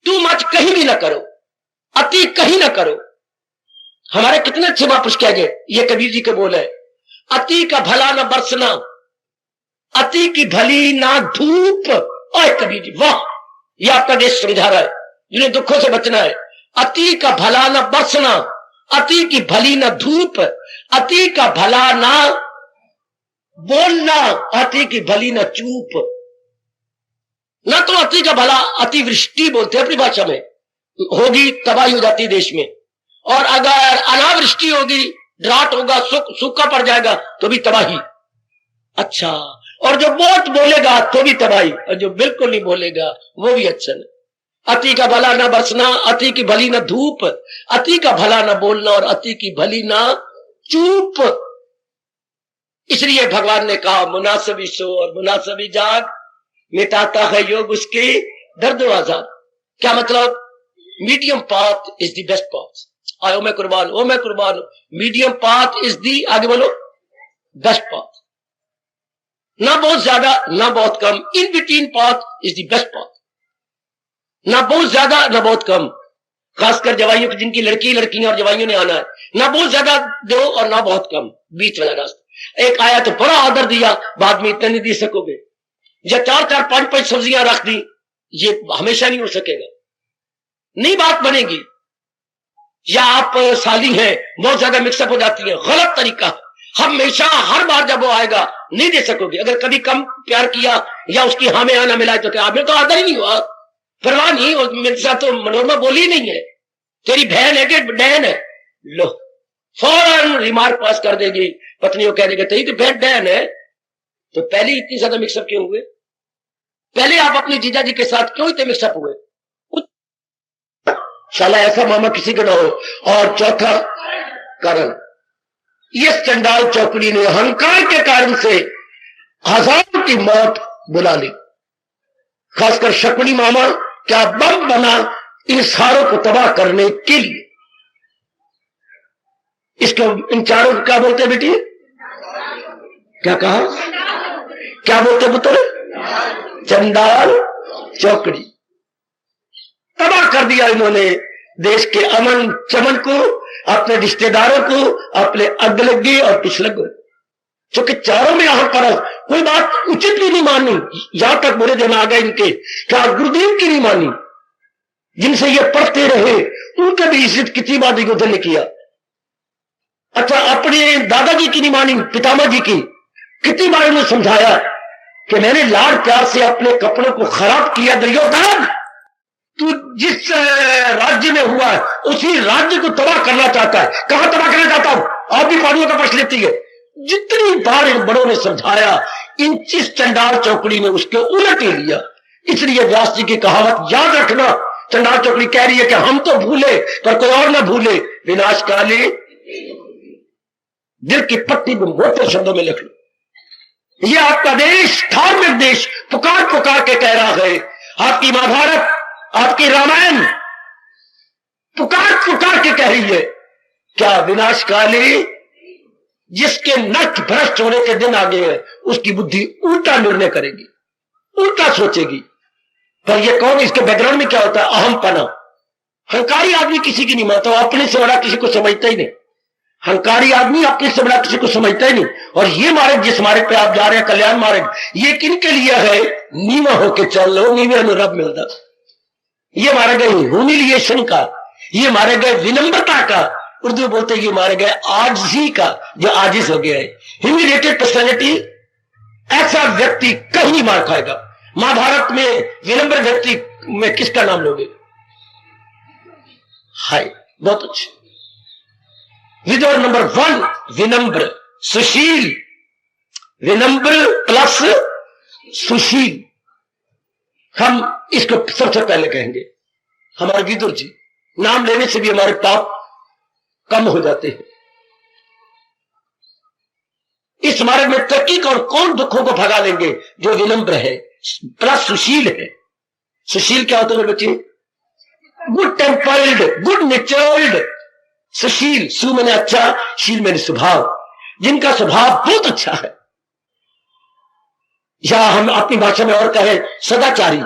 Too much कहीं भी ना करो, अति कहीं ना करो। हमारे कितने अच्छे महापुरुष कह गए, ये कबीर जी के बोल है, अति का भला न बरसना, अति की भली ना धूप। ओए कबीर जी वाह, ये आपका देश समझा रहा है, जिन्हें दुखों से बचना है। अति का भला न बरसना, अति की भली न धूप, अति का भला ना बोलना, अति की भली न चूप। ना तो अति का भला, अतिवृष्टि बोलते हैं अपनी भाषा में, होगी तबाही हो जाती देश में। और अगर अनावृष्टि होगी, ड्राट होगा, सूखा पड़ जाएगा तो भी तबाही। अच्छा, और जो बहुत बोलेगा तो भी तबाही, और जो बिल्कुल नहीं बोलेगा वो भी अच्छा नहीं। अति का भला ना बरसना, अति की भली ना धूप, अति का भला ना बोलना और अति की भली ना चूप। इसलिए भगवान ने कहा मुनासबी सो और मुनासबी जाग, मिटाता है योग उसके दर्द आजाद। क्या मतलब, medium path is the best path. आयो मैं कुर्बान, ओ मैं कुर्बान। मीडियम पाथ इज दी, आगे बोलो, बेस्ट पाथ। ना बहुत ज्यादा ना बहुत कम, in between path is the best path. ना बहुत ज्यादा ना बहुत कम, खासकर जवाइयों की, जिनकी लड़कियां और जवाइयों ने आना है, ना बहुत ज्यादा दो और ना बहुत कम, बीच वाला रास्ता। एक आया तो बड़ा आदर दिया, बाद में इतना नहीं दे सकोगे। या 4-4, 5-5 सब्जियां रख दी, ये हमेशा नहीं हो सकेगा, नहीं बात बनेगी। या आप साली हैं, बहुत ज्यादा मिक्सअप हो जाती है, गलत तरीका। हमेशा हर बार जब वो आएगा नहीं दे सकोगे। अगर कभी कम प्यार किया या उसकी हाँ में आना मिला तो क्या तो आदर ही नहीं हुआ, परवाह नहीं। और मेरे साथ तो मनोरमा बोली नहीं है, तेरी बहन है कि बहन है, लो फौरन रिमार्क पास कर देगी। पत्नी को कह देगा तेरी तो बहन है, तो पहले इतनी ज्यादा मिक्सअप क्यों हुए? पहले आप अपने जीजा जी के साथ क्यों इतने मिक्सअप हुए? साला ऐसा मामा किसी का ना हो। और चौथा कारण, ये चंडाल चौकड़ी ने अहंकार के कारण से हजारों की मौत बुला ली। खासकर शकुनी मामा क्या बम बना इन सारों को तबाह करने के लिए। इसको इन चारों को क्या बोलते हैं बेटी? क्या कहा? क्या बोलते पुत्र? चंडाल चौकड़ी। तबाह कर दिया इन्होंने देश के अमन चमन को, अपने रिश्तेदारों को, अपने अगलगे और पिछलगों। क्योंकि चारों में यहां पर कोई बात उचित भी नहीं मानी। यहां तक बुरे दिन आ गए इनके, क्या गुरुदेव की नहीं मानी, जिनसे ये पढ़ते रहे उनके भी इज्जत कितनी बार दिग्विजय ने किया। अच्छा, अपने दादाजी की नहीं मानी, पितामह जी की कितनी बार उन्हें समझाया कि मैंने लाड़ प्यार से अपने कपड़ों को खराब किया। दुर्योधन, तू जिस राज्य में हुआ है उसी राज्य को तबाह करना चाहता है। कहां तबाह करना चाहता हूं? आप भी पानियों का प्रश्न लेती है। जितनी बार इन बड़ों ने समझाया, इन इस चंडाल चौकड़ी ने उसके उलट ही लिया। इसलिए व्यास जी की कहावत याद रखना, चंडाल चौकड़ी कह रही है कि हम तो भूले पर कोई और ना भूले, विनाश काले। दिल की पट्टी में मोटे शब्दों में लिख लो। ये आपका देश, धार्मिक देश, पुकार पुकार के कह रहा है। आपकी महाभारत, आपकी रामायण पुकार पुकार के कह रही है, क्या विनाश काले, जिसके नष्ट भ्रष्ट होने के दिन आ गए हैं, उसकी बुद्धि उल्टा निर्णय करेगी, उल्टा सोचेगी। पर ये कौन, इसके बैकग्राउंड में क्या होता है? अहमपना। हंकारी आदमी किसी की नहीं मानता, अपने से बड़ा किसी को समझता ही नहीं। हंकारी आदमी अपने से बड़ा किसी को समझता ही नहीं। और ये मार्ग, जिस मार्ग पे आप जा रहे हैं, कल्याण मार्ग, ये किनके लिए है? नीवा होके चल लो, नीवे में रब मिलता। ये मार्ग है ह्यूमिलिएशन का, ये मार्ग है विनम्रता का। उर्दू बोलते ये मार्ग है आजिज़ी का, जो आजिज हो गया है। ह्यूमिलेटेड पर्सनैलिटी, ऐसा व्यक्ति कहीं नहीं मार खाएगा। महाभारत में विनम्र व्यक्ति में किसका नाम लोगे? हाय, बहुत अच्छे। विदुर नंबर 1 विनम्र, सुशील। विनम्र प्लस सुशील, हम इसको सबसे पहले कहेंगे। हमारे विदुर जी, नाम लेने से भी हमारे पाप कम हो जाते हैं। इस मार्ग में तरक्की और कौन दुखों को भगा लेंगे? जो विनम्र है प्लस सुशील है। सुशील क्या होता है बच्चे? Good tempered, good natured. सुशील, सु मैंने अच्छा, शील मैंने स्वभाव, जिनका स्वभाव बहुत अच्छा है, या हम अपनी भाषा में और कहें सदाचारी।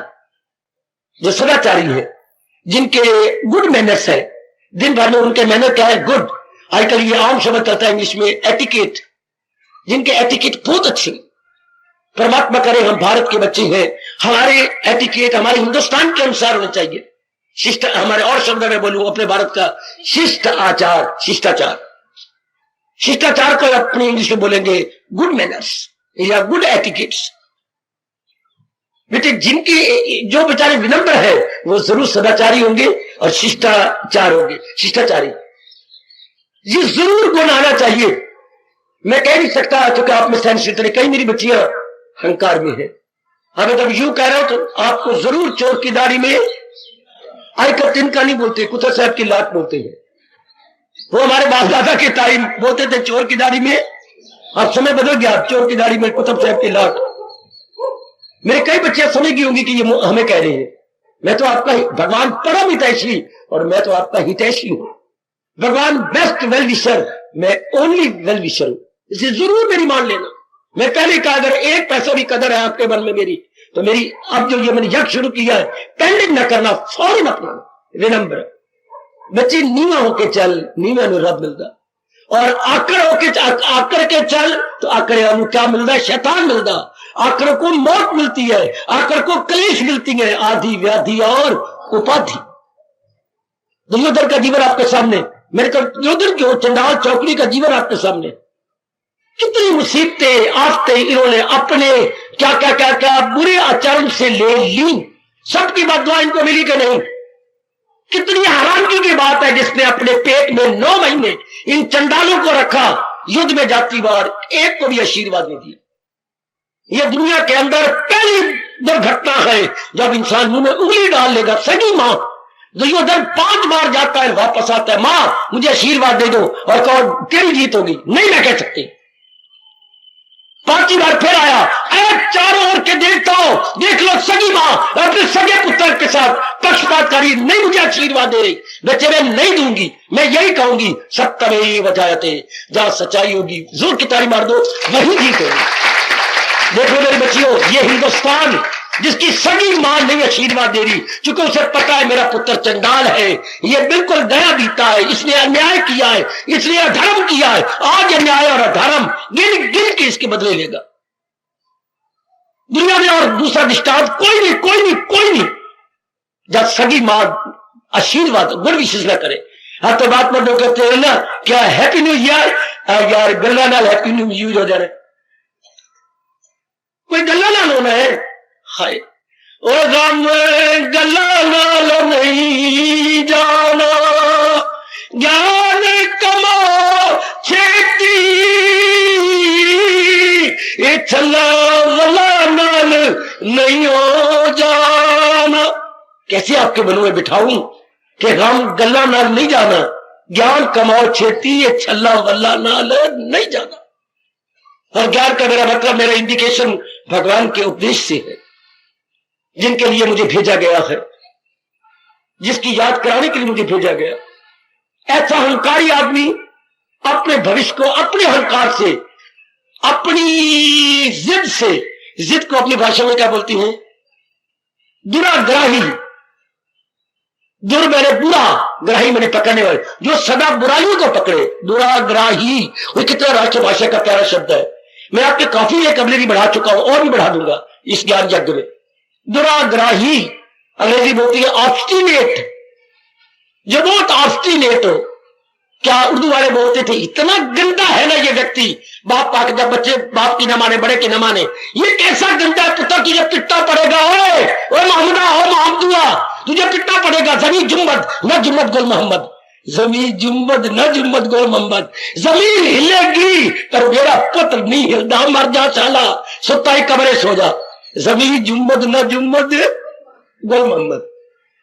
जो सदाचारी है, जिनके गुड मैनर्स है, दिन भर में उनके मैनर क्या है? गुड। आजकल ये आम शब्द चलता है इंग्लिश में एटिकेट, जिनके एटिकेट बहुत अच्छे। परमात्मा करे हम भारत के बच्चे हैं, हमारे एटिकेट हमारे हिंदुस्तान के अनुसार होने चाहिए। शिष्ट, हमारे और शब्द में बोलूं अपने भारत का, शिष्ट आचार, शिष्टाचार। शिष्टाचार को अपने इंग्लिश में बोलेंगे गुड मैनर्स या गुड एटिकेट्स। बेटे, जिनकी जो बेचारे विनम्र है वो जरूर सदाचारी होंगे और शिष्टाचार होंगे, शिष्टाचारी। ये जरूर गुण आना चाहिए। मैं कह नहीं सकता क्योंकि आप में सेंस इतने, कई मेरी बच्चियां अहंकार में है। अगर जब यूं कह रहे हो तो आपको जरूर चोर की दाढ़ी में आयकर तिनका नहीं बोलते, कुतर साहब की लात बोलते हैं। वो हमारे बाप दादा के टाइम बोलते थे चोर की दाढ़ी में। अब समय बदल गया, चोर की दाढ़ी में कुतुब साहब की लात। मेरे कई बच्चे समझ गई होंगी कि ये हमें कह रहे हैं। मैं तो आपका भगवान परम हितैषी और मैं तो आपका हितैषी हूं। भगवान बेस्ट वेल विशर, मैं ओनली वेल विशर हूं। इसे जरूर मेरी मान लेना। मैं पहले कहा अगर एक पैसा भी कदर है आपके मन में मेरी, तो मेरी अब जो ये मैंने यज्ञ शुरू किया है, पेंडिंग न करना, फौरन अपनाना। विनम्र बच्चे, नीवा होके चल, नीवा में रब मिलता। और आकर होके आकर के चल तो आकर क्या मिलता है? शैतान मिलता। आकर को मौत मिलती है, आकर को कलेश मिलती है, आदि व्याधि और उपाधि। दुर्योधन का जीवन आपके सामने, मेरे को दुर्योधन की चंडाल चौकड़ी का जीवन आपके सामने। कितनी मुसीबतें आफतें इन्होंने अपने क्या क्या क्या क्या बुरे आचरण से ले ली। सबकी बददुआ इनको मिली कि नहीं? कितनी हैरानगी की बात है जिसने अपने पेट में 9 महीने इन चंडालों को रखा, युद्ध में जाती बार एक को भी आशीर्वाद नहीं दिया। यह दुनिया के अंदर पहली दुर्घटना है जब इंसान मुंह में उंगली डाल लेगा। सगी मां, दुर्योधन 5 बार जाता है, वापस आता है, मां मुझे आशीर्वाद दे दो, और कहो तेरी जीत होगी। नहीं, मैं कह सकती। 5 बार फिर आया, चारों ओर के देवताओं देख लो, सगी मां अपने सगे पुत्र के साथ पक्षपात करी, नहीं मुझे आशीर्वाद दे रही। बच्चे मैं नहीं दूंगी, मैं यही कहूंगी सत्यमेव जयते, जहां सच्चाई होगी जोर की ताली मार दो, वही जीत होगी। देखो मेरे बच्चियों, ये हिंदुस्तान जिसकी सगी मां नहीं आशीर्वाद दे रही, चूंकि उसे पता है मेरा पुत्र चंडाल है, ये बिल्कुल दया बीता है, इसने अन्याय किया है, इसने अधर्म किया है। आज अन्याय और अधर्म गिन गिन के इसके बदले लेगा दुनिया में। और दूसरा दृष्टांत कोई नहीं, कोई नहीं, कोई नहीं, जब सगी मां आशीर्वाद गुड विशेष न करे। हाँ तो बात में लोग कहते हैं ना, क्या हैप्पी न्यू ईयर यार, गल्ला नाल हैप्पी न्यू यूज हो जा रहे, कोई गल्ला नाल होना है। हाय ओ गम गल्ला नाल नहीं जाना, ज्ञान कमाओ छेती, ये छल्ला वल्ला नाल नहीं हो जाना। कैसे आपके मनों में बिठाऊं कि गम गल्ला नाल नहीं जाना, ज्ञान कमाओ छेती, ये छल्ला वल्ला नाल नहीं जाना। और ज्ञान का मेरा मतलब, मेरा इंडिकेशन भगवान के उपदेश से है, जिनके लिए मुझे भेजा गया है, जिसकी याद कराने के लिए मुझे भेजा गया। ऐसा अहंकारी आदमी अपने भविष्य को अपने अहंकार से, अपनी जिद से, जिद को अपनी भाषा में क्या बोलती हैं? दुराग्राही। दुर मैंने बुरा, ग्राही मैंने पकड़ने वाले, जो सदा बुराइयों को पकड़े, दुराग्राही। वो कितना राष्ट्रभाषा का प्यारा शब्द है। मैं आपके काफी एक कबले भी बढ़ा चुका हूं और भी बढ़ा दूंगा इस ज्ञान यज्ञ में। दुराग्राही अंग्रेजी बोलती है ऑब्स्टिनेट, जो बहुत ऑब्स्टिनेट हो। क्या उर्दू वाले बोलते थे, इतना गंदा है ना ये व्यक्ति, बाप पाक जब बच्चे बाप की न माने, बड़े की न माने, ये कैसा गंदा है पुत्र की जब पिट्टा पड़ेगा, ओए मोहम्मदा, ओ मोहम्मदुआ, तुझे पिट्टा पड़ेगा। जमी जुम्मद न जुम्मद गुल मोहम्मद, जमी जुम्मद न जुम्मद गुल मोहम्मद। जमीन हिलेगी पर मेरा पुत्र नहीं हिलदा, मर जा साला, सुता ही कमरे सो जा। जमी जुम्मद न जुम्मद गुल मोहम्मद।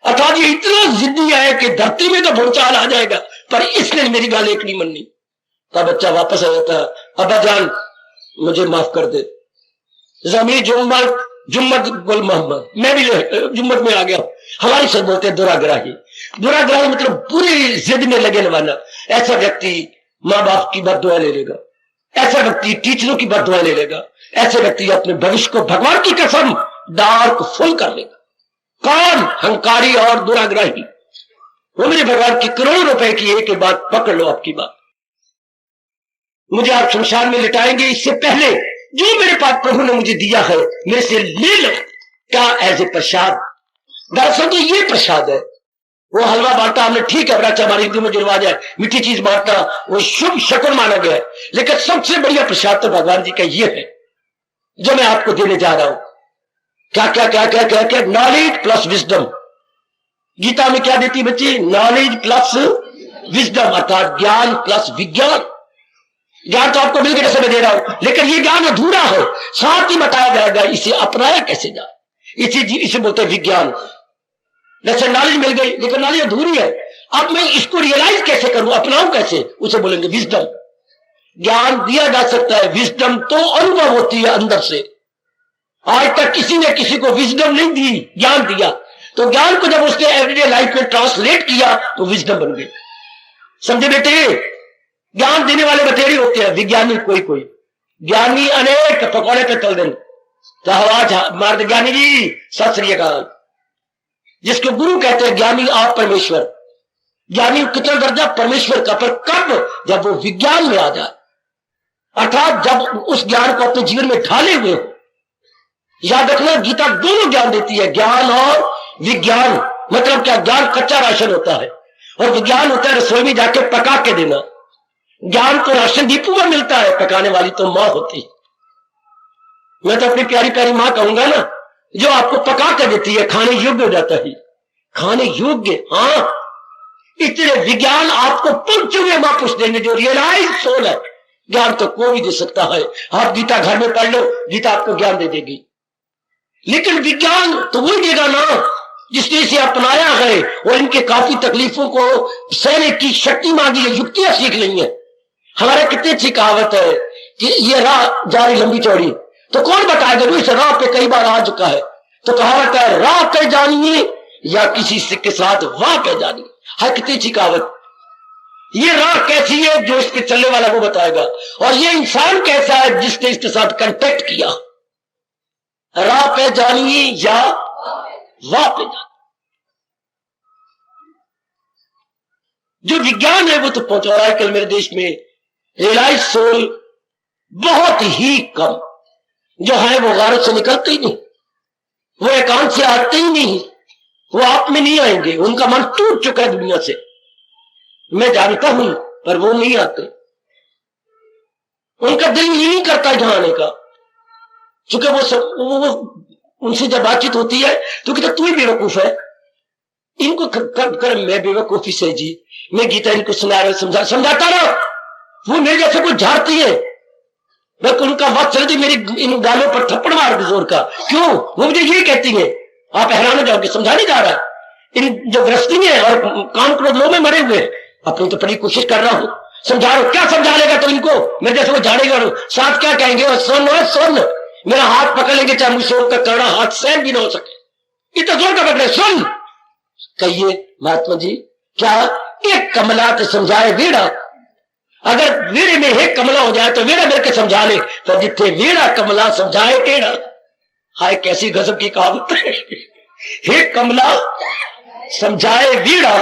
अर्थात ये इतना जिद्दी है कि धरती में तो भूचाल आ जाएगा, पर इसने मेरी गाल एक नहीं मननी। तब बच्चा वापस आ जाता, अब्बा जान मुझे माफ कर दे, जमी जुम्मद जुम्मद गुल मोहम्मद, मैं भी जुम्मद में आ गया। हमारी सब बोलते हैं दुराग्राही। दुराग्राही मतलब पूरी जिद में लगने वाला। ऐसा व्यक्ति माँ बाप की बद्दुआ ले लेगा, ऐसा व्यक्ति टीचरों की बद्दुआ ले लेगा, ऐसे व्यक्ति अपने भविष्य को भगवान की कसम डार्क फुल कर लेगा। कौन? हंकारी और दुराग्राही। वो मेरे भगवान की करोड़ों रुपए की एक बात पकड़ लो, आपकी बात। मुझे आप शमशान में लिटाएंगे, इससे पहले जो मेरे पास प्रभु ने मुझे दिया है मेरे से ले लो, क्या एज ए प्रसाद। दरअसल तो ये प्रसाद है। वो हलवा बांटा हमने, ठीक है, बड़ा अच्छा, हमारी हिंदू में जो रिवाज है मीठी चीज बांटना, वो शुभ शकुन माना गया है। लेकिन सबसे बढ़िया प्रसाद तो भगवान जी का ये है जो मैं आपको देने जा रहा हूं। क्या क्या क्या क्या क्या क्या? Knowledge plus wisdom. गीता में क्या देती बच्चे? नॉलेज प्लस विजडम, अर्थात ज्ञान प्लस विज्ञान। ज्ञान तो आपको मिल गया जैसे मैं दे रहा हूं, लेकिन ये ज्ञान अधूरा है, साथ ही बताया जाएगा इसे अपनाया कैसे जाए। इसे बोलते हैं विज्ञान। जैसे नॉलेज मिल गई लेकिन नॉलेज अधूरी है, अब मैं इसको रियलाइज कैसे करूं, अपनाऊं कैसे, उसे बोलेंगे विजडम। ज्ञान दिया जा सकता है, विजडम तो अनुभव होती है अंदर से। आज तक किसी ने किसी को विजडम नहीं दी, ज्ञान दिया। तो ज्ञान को जब उसने एवरीडे लाइफ में ट्रांसलेट किया तो विजडम बन गई। समझे बेटे? ज्ञान देने वाले बतेरे होते हैं, विज्ञानी कोई कोई। ज्ञानी अनेक पकौड़े पे तल दें तो आवाज मार दे, ज्ञानी जी सत श्री अकाल। जिसको गुरु कहते हैं ज्ञानी आप परमेश्वर। ज्ञानी कितना दर्जा परमेश्वर का, पर कब? जब वो विज्ञान में आ जाए, अर्थात जब उस ज्ञान को अपने जीवन में ढाले हुए हो। याद रखना, गीता दोनों ज्ञान देती है, ज्ञान और विज्ञान। मतलब क्या? ज्ञान कच्चा राशन होता है और विज्ञान होता है रसोई में जाके पका के देना। ज्ञान तो राशन डिपो में मिलता है, पकाने वाली तो मां होती है। मैं तो अपनी प्यारी प्यारी मां कहूंगा ना, जो आपको पका कर देती है, खाने योग्य हो जाता है, खाने योग्य। हाँ, इतने विज्ञान आपको पंच हुए मां पूछ देंगे, जो रियलाइज सोल है। ज्ञान तो कोई भी दे सकता है। आप गीता घर में पढ़ लो, गीता आपको ज्ञान दे देगी। लेकिन विज्ञान तो वही देगा ना जिसने इसे अपनाया है और इनके काफी तकलीफों को सहने की शक्ति मांगी है, युक्तियां सीख ली है। हमारे कितनी अच्छी कहावत है कि ये राह जा रही लंबी चौड़ी, तो कौन बताएगा जो इस राह पे कई बार आ चुका है। तो कहावत है, राह पे जानिए या किसी से के साथ वाह पे जानिए। है कितनी अच्छी कहावत। ये राह कैसी है जो इस पे चलने वाला वो बताएगा, और ये इंसान कैसा है जिसने इसके साथ कांटेक्ट किया। राह पे जानिए या वाह पे जानिए। जो विज्ञान है वो तो पहुंचा रहा है कल मेरे देश में। रियलाइज सोल बहुत ही कम जो है वो गारत से निकलते ही नहीं, वो एकांत से आते ही नहीं, वो आप में नहीं आएंगे। उनका मन टूट चुका है दुनिया से, मैं जानता हूं, पर वो नहीं आते। उनका दिल नहीं करता जहां आने का, चूंकि वो उनसे जब बातचीत होती है तो कहते तू ही बेवकूफ है। इनको कर मैं बेवकूफी से जी, मैं गीता इनको समझाता रहा, वो मेरे जैसे कुछ झाड़ती है। बल्कि उनका वक्त चलती मेरी इन गालों पर थप्पड़ मार जोर का। क्यों? वो मुझे ये कहती है, आप हैरान हो जाओगे, समझाने जा रहा है। इन जो गृहस्थी है और काम क्रोध लो में मरे हुए, अपनी तो बड़ी कोशिश कर रहा हूं, समझा रहा हूं। क्या समझा लेगा तो इनको? मेरे जैसे वो झाड़ेगा, साथ क्या कहेंगे? सुन, मेरा हाथ पकड़ लेंगे, चाहे मुझसे उनका करना हाथ सहन भी ना हो सके, इतना जोर का पकड़े। सुन, कहिए महात्मा जी, क्या एक कमला तो समझाए वेड़ा। अगर वेड़े में एक कमला हो जाए तो वेड़ा मिल के समझा ले, तो जिथे वेड़ा कमला समझाए टेढ़ा। हाय कैसी गजब की कहावत है। हे कमला समझाए वीड़ा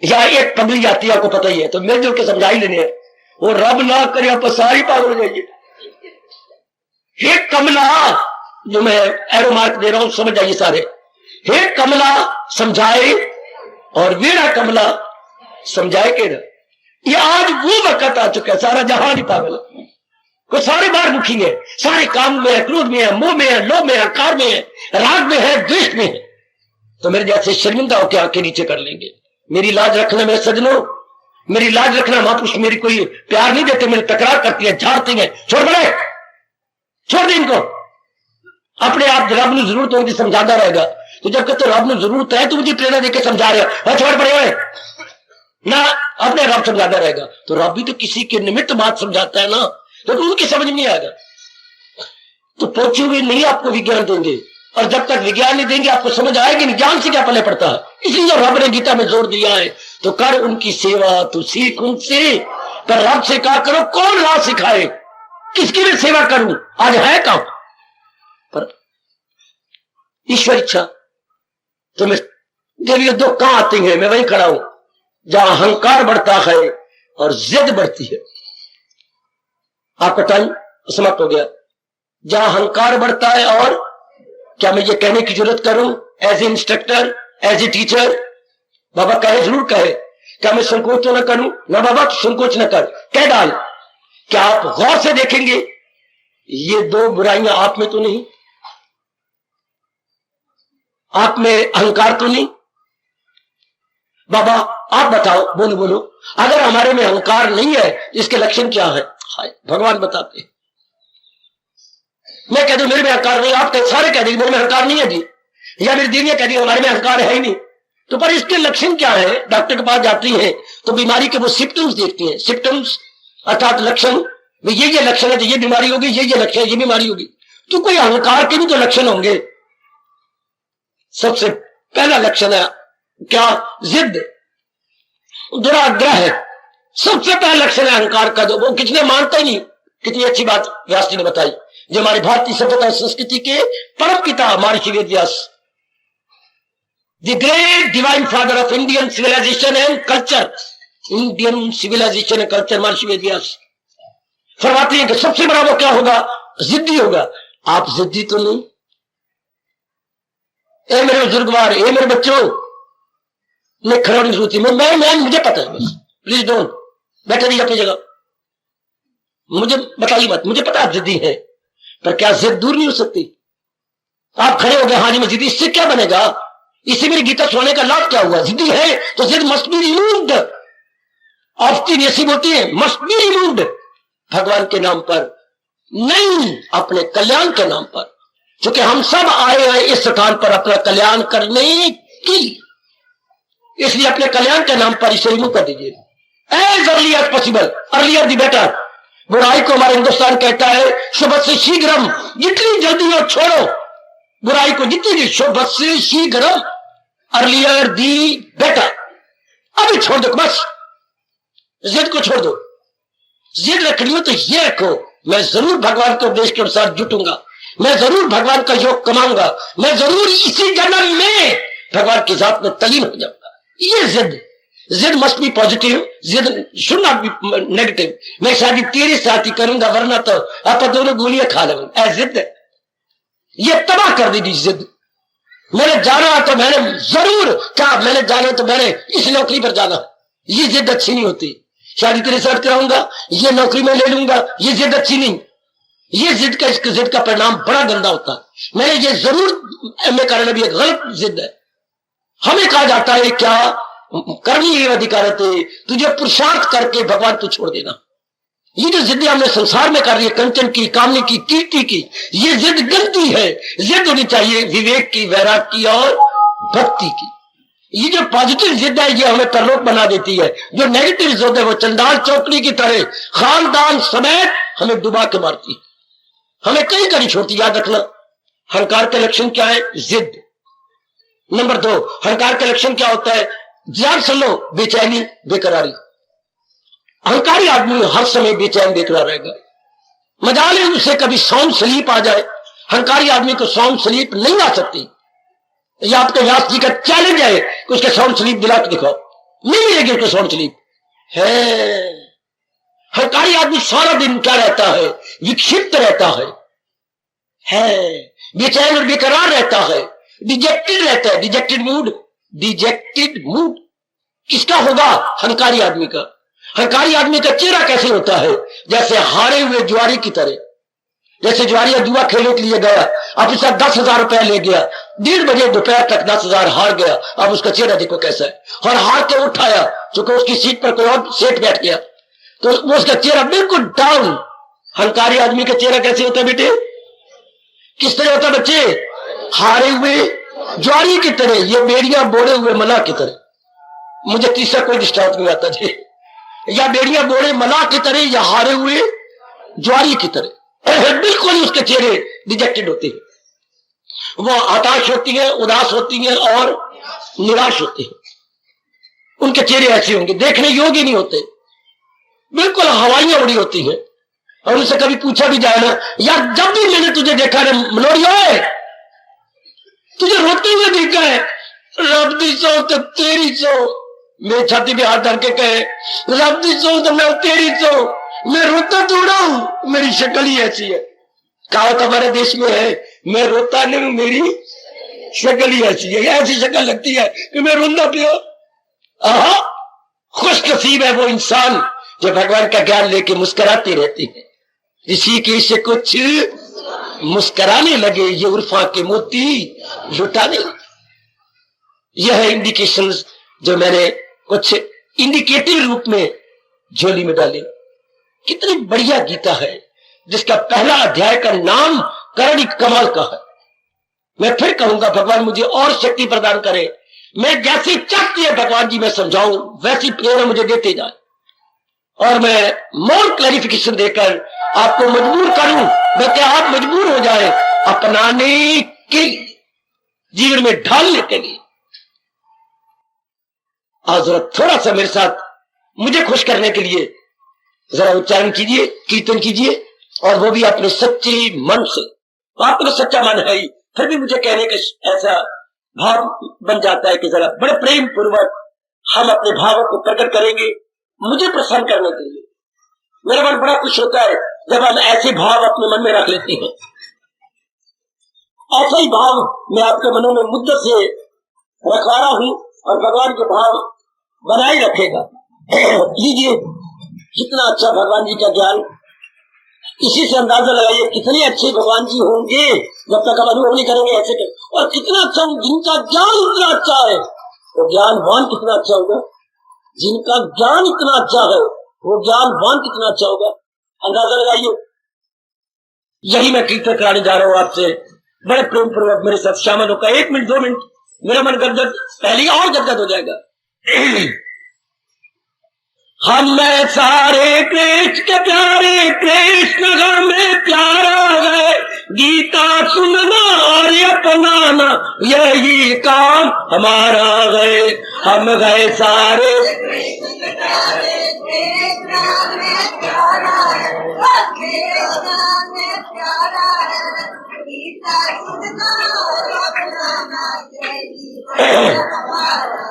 या एक पगली जाती है, आपको पता ही है, तो मिलजुल के समझा ही लेने हैं। वो रब ना करे आप सारी पागल हो जाइए। हे कमला, जो मैं एरो मार्क दे रहा हूं समझ जाइए सारे। हे कमला समझाए और वीड़ा कमला समझाए के ना। ये आज वो वक्त आ चुका है, सारा जहां ही पागल है। कोई सारे बाहर मुखी है, सारे काम में है, क्रोध में है, मोह में है, लोभ में है, कार में है, राग में है, द्वेष में है। तो मेरे जैसे शर्मिंदा होकर आंखें नीचे कर लेंगे। मेरी लाज रखना मेरे सजनों, मेरी लाज रखना। महापुरुष मेरी कोई प्यार नहीं देते, मेरी तकरार करती है, झाड़ती है। छोड़ बड़े, छोड़ दे इनको। अपने आप रब ने जरूरत होगी समझाता रहेगा। तो जब कहते रब ने जरूरत है तो मुझे प्रेरणा देकर समझा रहे हो, छोड़ पड़े हुए ना, अपने रब समझाता रहेगा। तो रब भी तो किसी के निमित्त बात समझाता है ना, तो उनकी समझ नहीं आएगा। तो पहुंचोगे नहीं, आपको विज्ञान देंगे, और जब तक विज्ञान नहीं देंगे आपको समझ आएगी नहीं, ज्ञान से क्या पले पड़ता है। इसलिए रब ने गीता में जोर दिया है, तो कर उनकी सेवा, तू सीख उनसे। पर रब से कहा करो, कौन राह सिखाए, किसकी भी सेवा करूं, आज है काम। पर ईश्वर इच्छा तो मैं ये दो कहां आती है, मैं वहीं खड़ा हूं जहां अहंकार बढ़ता है और जिद बढ़ती है। आपका टाइम समाप्त हो गया। जहां अहंकार बढ़ता है, और क्या मैं ये कहने की जरूरत करूं as a instructor, as a teacher? बाबा कहे, जरूर कहे। क्या मैं संकोच तो ना करूं? ना बाबा, संकोच न कर, कह डाल। क्या आप गौर से देखेंगे ये दो बुराइयां आप में तो नहीं, आप में अहंकार तो नहीं? बाबा आप बताओ, बोलो बोलो, अगर हमारे में अहंकार नहीं है इसके लक्षण क्या है? भगवान बताते हैं। मैं कह दूं मेरे में अहंकार नहीं, आप सारे कह देंगे मेरे में अहंकार नहीं है जी, या मेरी दीदियां कह दी हमारे में अहंकार है ही नहीं। तो पर इसके लक्षण क्या है? डॉक्टर के पास जाती है तो बीमारी के वो सिम्टम्स देखती हैं। सिम्टम्स अर्थात लक्षण, ये लक्षण है तो ये बीमारी होगी, ये लक्षण है ये बीमारी होगी। तो कोई अहंकार के भी तो लक्षण होंगे। सबसे पहला लक्षण है क्या? जिद, दुराग्रह है। सबसे पहला लक्षण है अहंकार का, जो वो किसने मानता ही नहीं। कितनी अच्छी बात व्यास जी ने बताई, जो हमारी भारतीय सभ्यता संस्कृति के परम पिता Maharshi Ved Vyas, the great divine father of Indian civilization and culture, Indian civilization and culture, Maharshi Ved व्यास फरमाते हैं कि सबसे बड़ा वो क्या होगा? जिद्दी होगा। आप जिद्दी तो नहीं? ए मेरे बुजुर्गवार, ए मेरे बच्चों, मैं खड़ा नहीं सोचती, मैं मुझे पता है, बस प्लीज डोंट बैठे रहिए अपनी जगह, मुझे बताइए मत, मुझे पता आप जिद्दी है। पर क्या जिद दूर नहीं हो सकती? आप खड़े हो गए, हाँ जी मैं जिद्दी, इससे क्या बनेगा? इससे मेरी गीता सुनाने का लाभ क्या हुआ? जिद्दी है तो जिद मस्ट बी रिमूव्ड। ऑफ्टिन ऐसी बोलती है, मस्ट बी रिमूव्ड, भगवान के नाम पर नहीं, अपने कल्याण के नाम पर। क्योंकि हम सब आए हैं इस स्थान पर अपना कल्याण करने की, इसलिए अपने कल्याण के नाम पर इसे रिमूव कर दीजिए as early as possible, earlier the better. बुराई को हमारे हिंदुस्तान कहता है शुभ से शीघ्रम, जितनी जल्दी हो छोड़ो बुराई को, जितनी शुभ से शीघ्रम, अर्लियर दी बेटर। अभी छोड़ दो, बस जिद को छोड़ दो। जिद रखनी हो तो ये रखो, मैं जरूर भगवान के उपदेश के अनुसार जुटूंगा, मैं जरूर भगवान का योग कमाऊंगा, मैं जरूर इसी जन्म में भगवान की जात में तलीन हो जाऊंगा। ये जिद मस्ट बी पॉजिटिव, जिद शुड नॉट बी नेगेटिव। मैं शादी तेरी साथी करूंगा वरना तो आप दोनों गोलियां खा लेंगे। जिद ये तबाह कर देगी जिद। मैंने जाना तो मैंने जरूर, क्या मैंने जाना तो मैंने इस नौकरी पर जाना, ये जिद अच्छी नहीं होती। शादी तेरे साथ कराऊंगा, ये नौकरी में ले लूंगा, ये जिद अच्छी नहीं। ये जिद का परिणाम बड़ा गंदा होता है। मैंने ये जरूर एमए करना भी एक गलत जिद है। हमें कहा जाता है क्या करनी है अधिकार थे, तुझे पुरुषार्थ करके भगवान तू छोड़ देना। ये जो जिद्दी हमने संसार में कर रही है, कंचन की, कामने की, कीर्ति की, ये जिद गंदी है। जिद होनी चाहिए विवेक की, वैराग की और भक्ति की। ये जो पॉजिटिव जिद है ये हमें परलोक बना देती है, जो नेगेटिव जिद है वो चंडाल चौकड़ी की तरह खानदान समेत हमें डुबा के मारती है, हमें कहीं कहीं छोड़ती। याद रखना अहंकार का लक्षण क्या है? जिद। नंबर 2, अहंकार का लक्षण क्या होता है? ध्यान सुन लो, बेचैनी, बेकरारी। अहंकारी आदमी हर समय बेचैन बेकरार रहेगा। मजाल है उसे कभी साउंड स्लीप आ जाए। अहंकारी आदमी को साउंड स्लीप नहीं आ सकती। ये आपके व्यास जी का चैलेंज है कि उसके साउंड स्लीप दिला के दिखाओ, नहीं मिलेगी उसको साउंड स्लीप। है हंकारी आदमी सारा दिन क्या रहता है, विक्षिप्त रहता है बेचैन और बेकरार रहता है, डिजेक्टेड रहता है, डिजेक्टेड मूड किसका होगा? हंकारी आदमी का। हंकारी आदमी का चेहरा कैसे होता है? जैसे हारे हुए जुआरी की तरह। जैसे जुआरिया जुआ खेलने के लिए गया, अब उसका 10,000 रुपया ले गया, 1:30 बजे दोपहर तक 10,000 हार गया, अब उसका चेहरा देखो कैसा है। और हार के उठाया चूंकि उसकी सीट पर कोई और सेठ बैठ गया तो वो उसका चेहरा बिल्कुल डाउन। हंकारी आदमी का चेहरा कैसे होता है बेटे? किस तरह होता है बच्चे? हारे हुए जुआरी की तरह, ये बेड़ियां बोड़े हुए मलाह की तरह। मुझे तीसरा कोई डिस्टर्ब नहीं आता जी। या बेड़ियां बोड़े मलाह की तरह या हारे हुए जुआरी की तरह, बिल्कुल उसके चेहरे डिजेक्टेड होते हैं। वो हताश होती है, उदास होती है और निराश होती है। उनके चेहरे ऐसे होंगे, देखने योग्य नहीं होते, बिल्कुल हवाइयां उड़ी होती हैं। और उनसे कभी पूछा भी जाए ना, यार जब भी मैंने तुझे देखा है मनोरिया, तुझे रोते हुए देखा है, रब दी सो तो तेरी सो, मेरी छाती पे हाथ धर के कहे रब दी सो तो मैं तेरी सो, मैं रोता थोड़ा हूं, मेरी शक्ल ही ऐसी है। कहावत हमारे देश में है, मैं रोता नहीं हूं, मेरी शक्ल ही ऐसी है। ऐसी शक्ल लगती है कि मैं रोंदा पिया। खुश नसीब है वो इंसान जो भगवान का ज्ञान लेके मुस्कुराती रहती है। इसी के से कुछ मुस्कुराने लगे, ये उर्फा के मोती लुटाने लगे। यह है इंडिकेशन जो मैंने कुछ इंडिकेटिव रूप में झोली में डाली। कितनी बढ़िया गीता है जिसका पहला अध्याय का नाम करणी कमाल का है। मैं फिर कहूंगा भगवान मुझे और शक्ति प्रदान करे, मैं जैसी चाहती है भगवान जी मैं समझाऊं वैसी प्रेरणा मुझे देते जाए, और मैं मोर क्लैरिफिकेशन देकर आपको मजबूर करूं, बल्कि आप मजबूर हो जाए अपनाने के लिए, जीवन में ढालने के लिए। आज जरा थोड़ा सा मेरे साथ मुझे खुश करने के लिए जरा उच्चारण कीजिए, कीर्तन कीजिए, और वो भी अपने सच्चे मन से। आपका तो सच्चा मन है ही, फिर भी मुझे कहने का ऐसा भाव बन जाता है कि जरा बड़े प्रेम पूर्वक हम अपने भावों को प्रकट करेंगे मुझे प्रसन्न करने के लिए। मेरा मन बड़ा खुश होता है जब हम ऐसे भाव अपने मन में रख लेते हैं। ऐसा ही भाव मैं आपके मनों में मुद्दत से रखवा रहा हूं और भगवान के भाव बनाए रखेगा। लीजिए, कितना अच्छा भगवान जी का ज्ञान, इसी से अंदाजा लगाइए कितने अच्छे भगवान जी होंगे जब तक हम अनुभव नहीं करेंगे ऐसे कर। और कितना अच्छा, जिनका ज्ञान इतना अच्छा है वो ज्ञानवान कितना अच्छा होगा। जिनका ज्ञान इतना अच्छा है वो ज्ञानवान कितना अच्छा होगा, अंदाजा लगाइए। यही मैं कीर्तन कराने जा रहा हूँ आपसे। बड़े प्रेम पूर्वक मेरे साथ शामिल होकर 1 मिनट 2 मिनट, मेरा मन गदगद पहले और गदगद हो जाएगा। हम में सारे कृष्ण के प्यारे, कृष्ण में प्यारा है, गीता सुनना और अपनाना यही काम हमारा है। हम गए सारे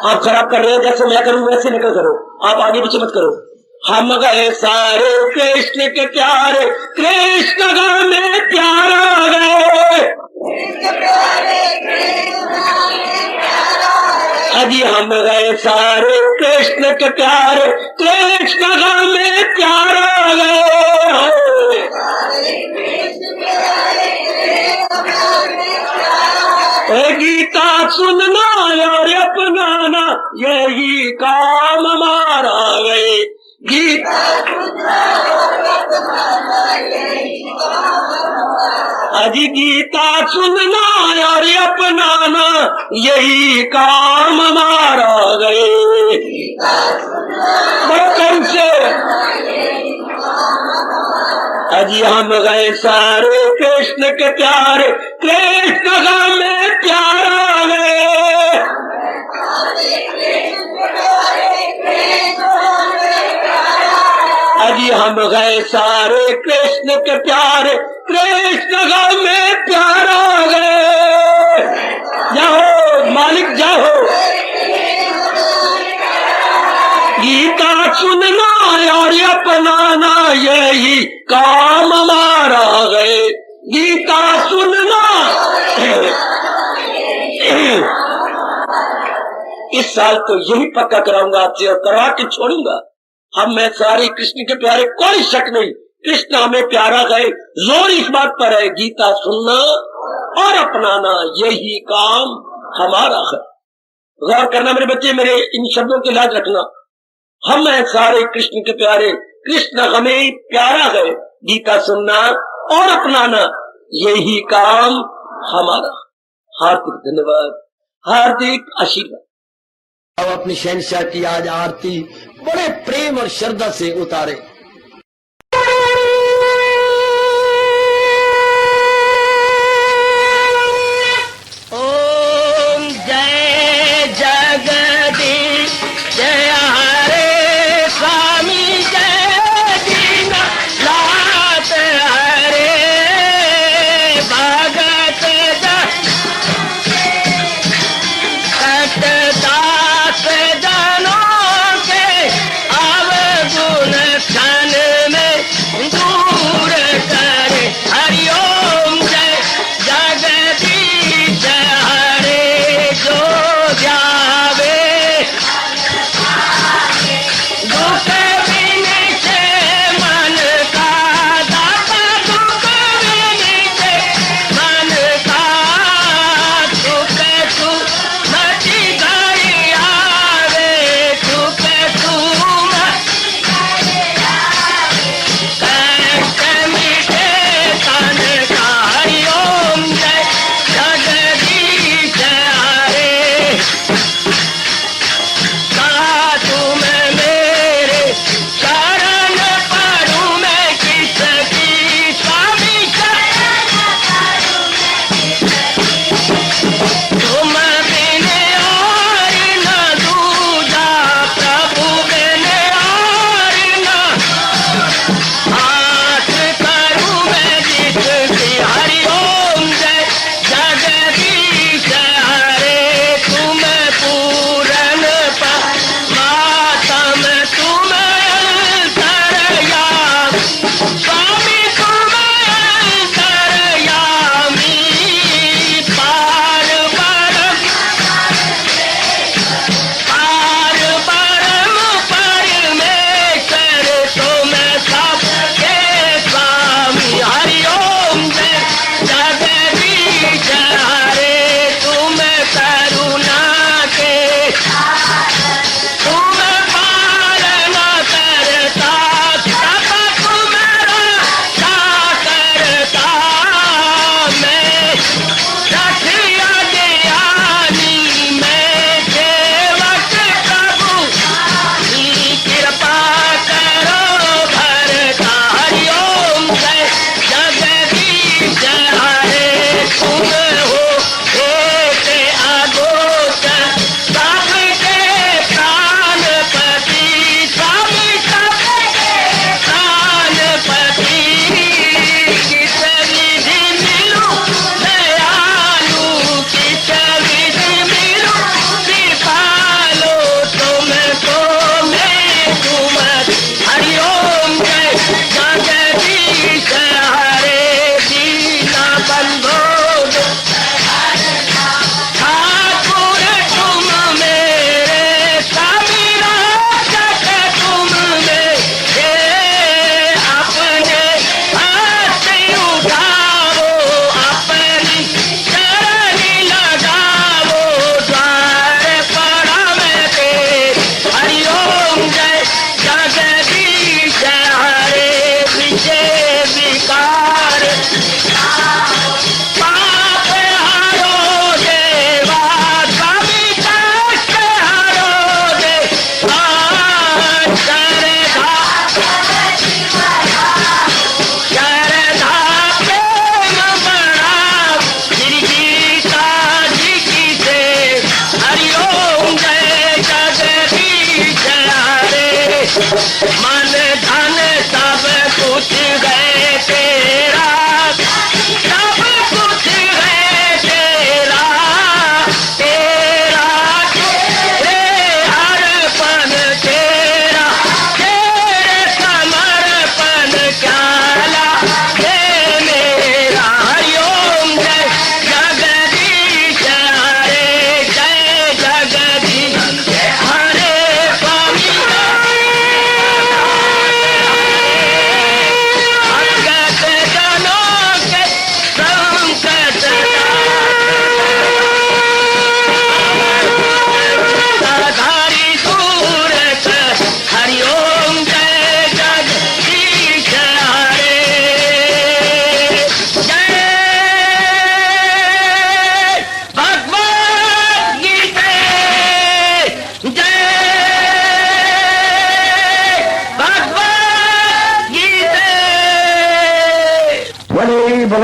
आप खराब कर रहे हो, जैसे मैं करूं वैसे निकल करो, आप आगे पीछे मत करो। हम गए सारे कृष्ण के प्यारे, कृष्ण में प्यारा गए, अजी हम गए सारे कृष्ण के प्यारे, कृष्ण में प्यारा गए। गीता सुनना और अपनाना यही काम हमारा है। गीता अजी गीता सुनना और अपनाना यही काम हमारा है। बड़ा कौन से अजी हम गए सारे कृष्ण के प्यारे, कृष्ण में प्यारा गए। अजी हम गए सारे कृष्ण के प्यारे, कृष्ण में प्यारा गए। जाओ यही काम हमारा है, गीता सुनना। इस साल तो यही पक्का कराऊंगा आपसे और करवा के छोड़ूंगा। हम मैं सारे कृष्ण के प्यारे, कोई शक नहीं, कृष्ण हमें प्यारा है। जोर इस बात पर है, गीता सुनना और अपनाना यही काम हमारा है। गौर करना मेरे बच्चे, मेरे इन शब्दों की लाज रखना। हम हैं सारे कृष्ण के प्यारे, कृष्ण हमें प्यारा है, गीता सुनना और अपनाना यही काम हमारा। हार्दिक धन्यवाद, हार्दिक आशीर्वाद। अब अपनी शहंशाह की आज आरती बड़े प्रेम और श्रद्धा से उतारे। ओम जय जगदीश जय हरे स्वामी जय दीनानाथ हरे भगत दास जनों के अवगुण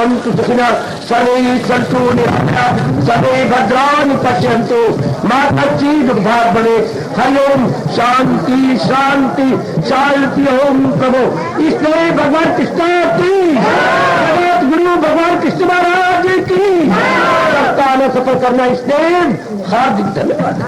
भवन्तु सुखिनः सर्वे सन्तु निरामयाः सर्वे भद्राणि पश्यन्तु मा कश्चित् दुःखात् भवेत्। हरि ओम शांति शांति शांति। ओम प्रभु इसलिए भगवान कृष्ण की जगत गुरु भगवान कृष्ण महाराज की सप्ताह में सफल करना इसलिए हार्दिक धन्यवाद।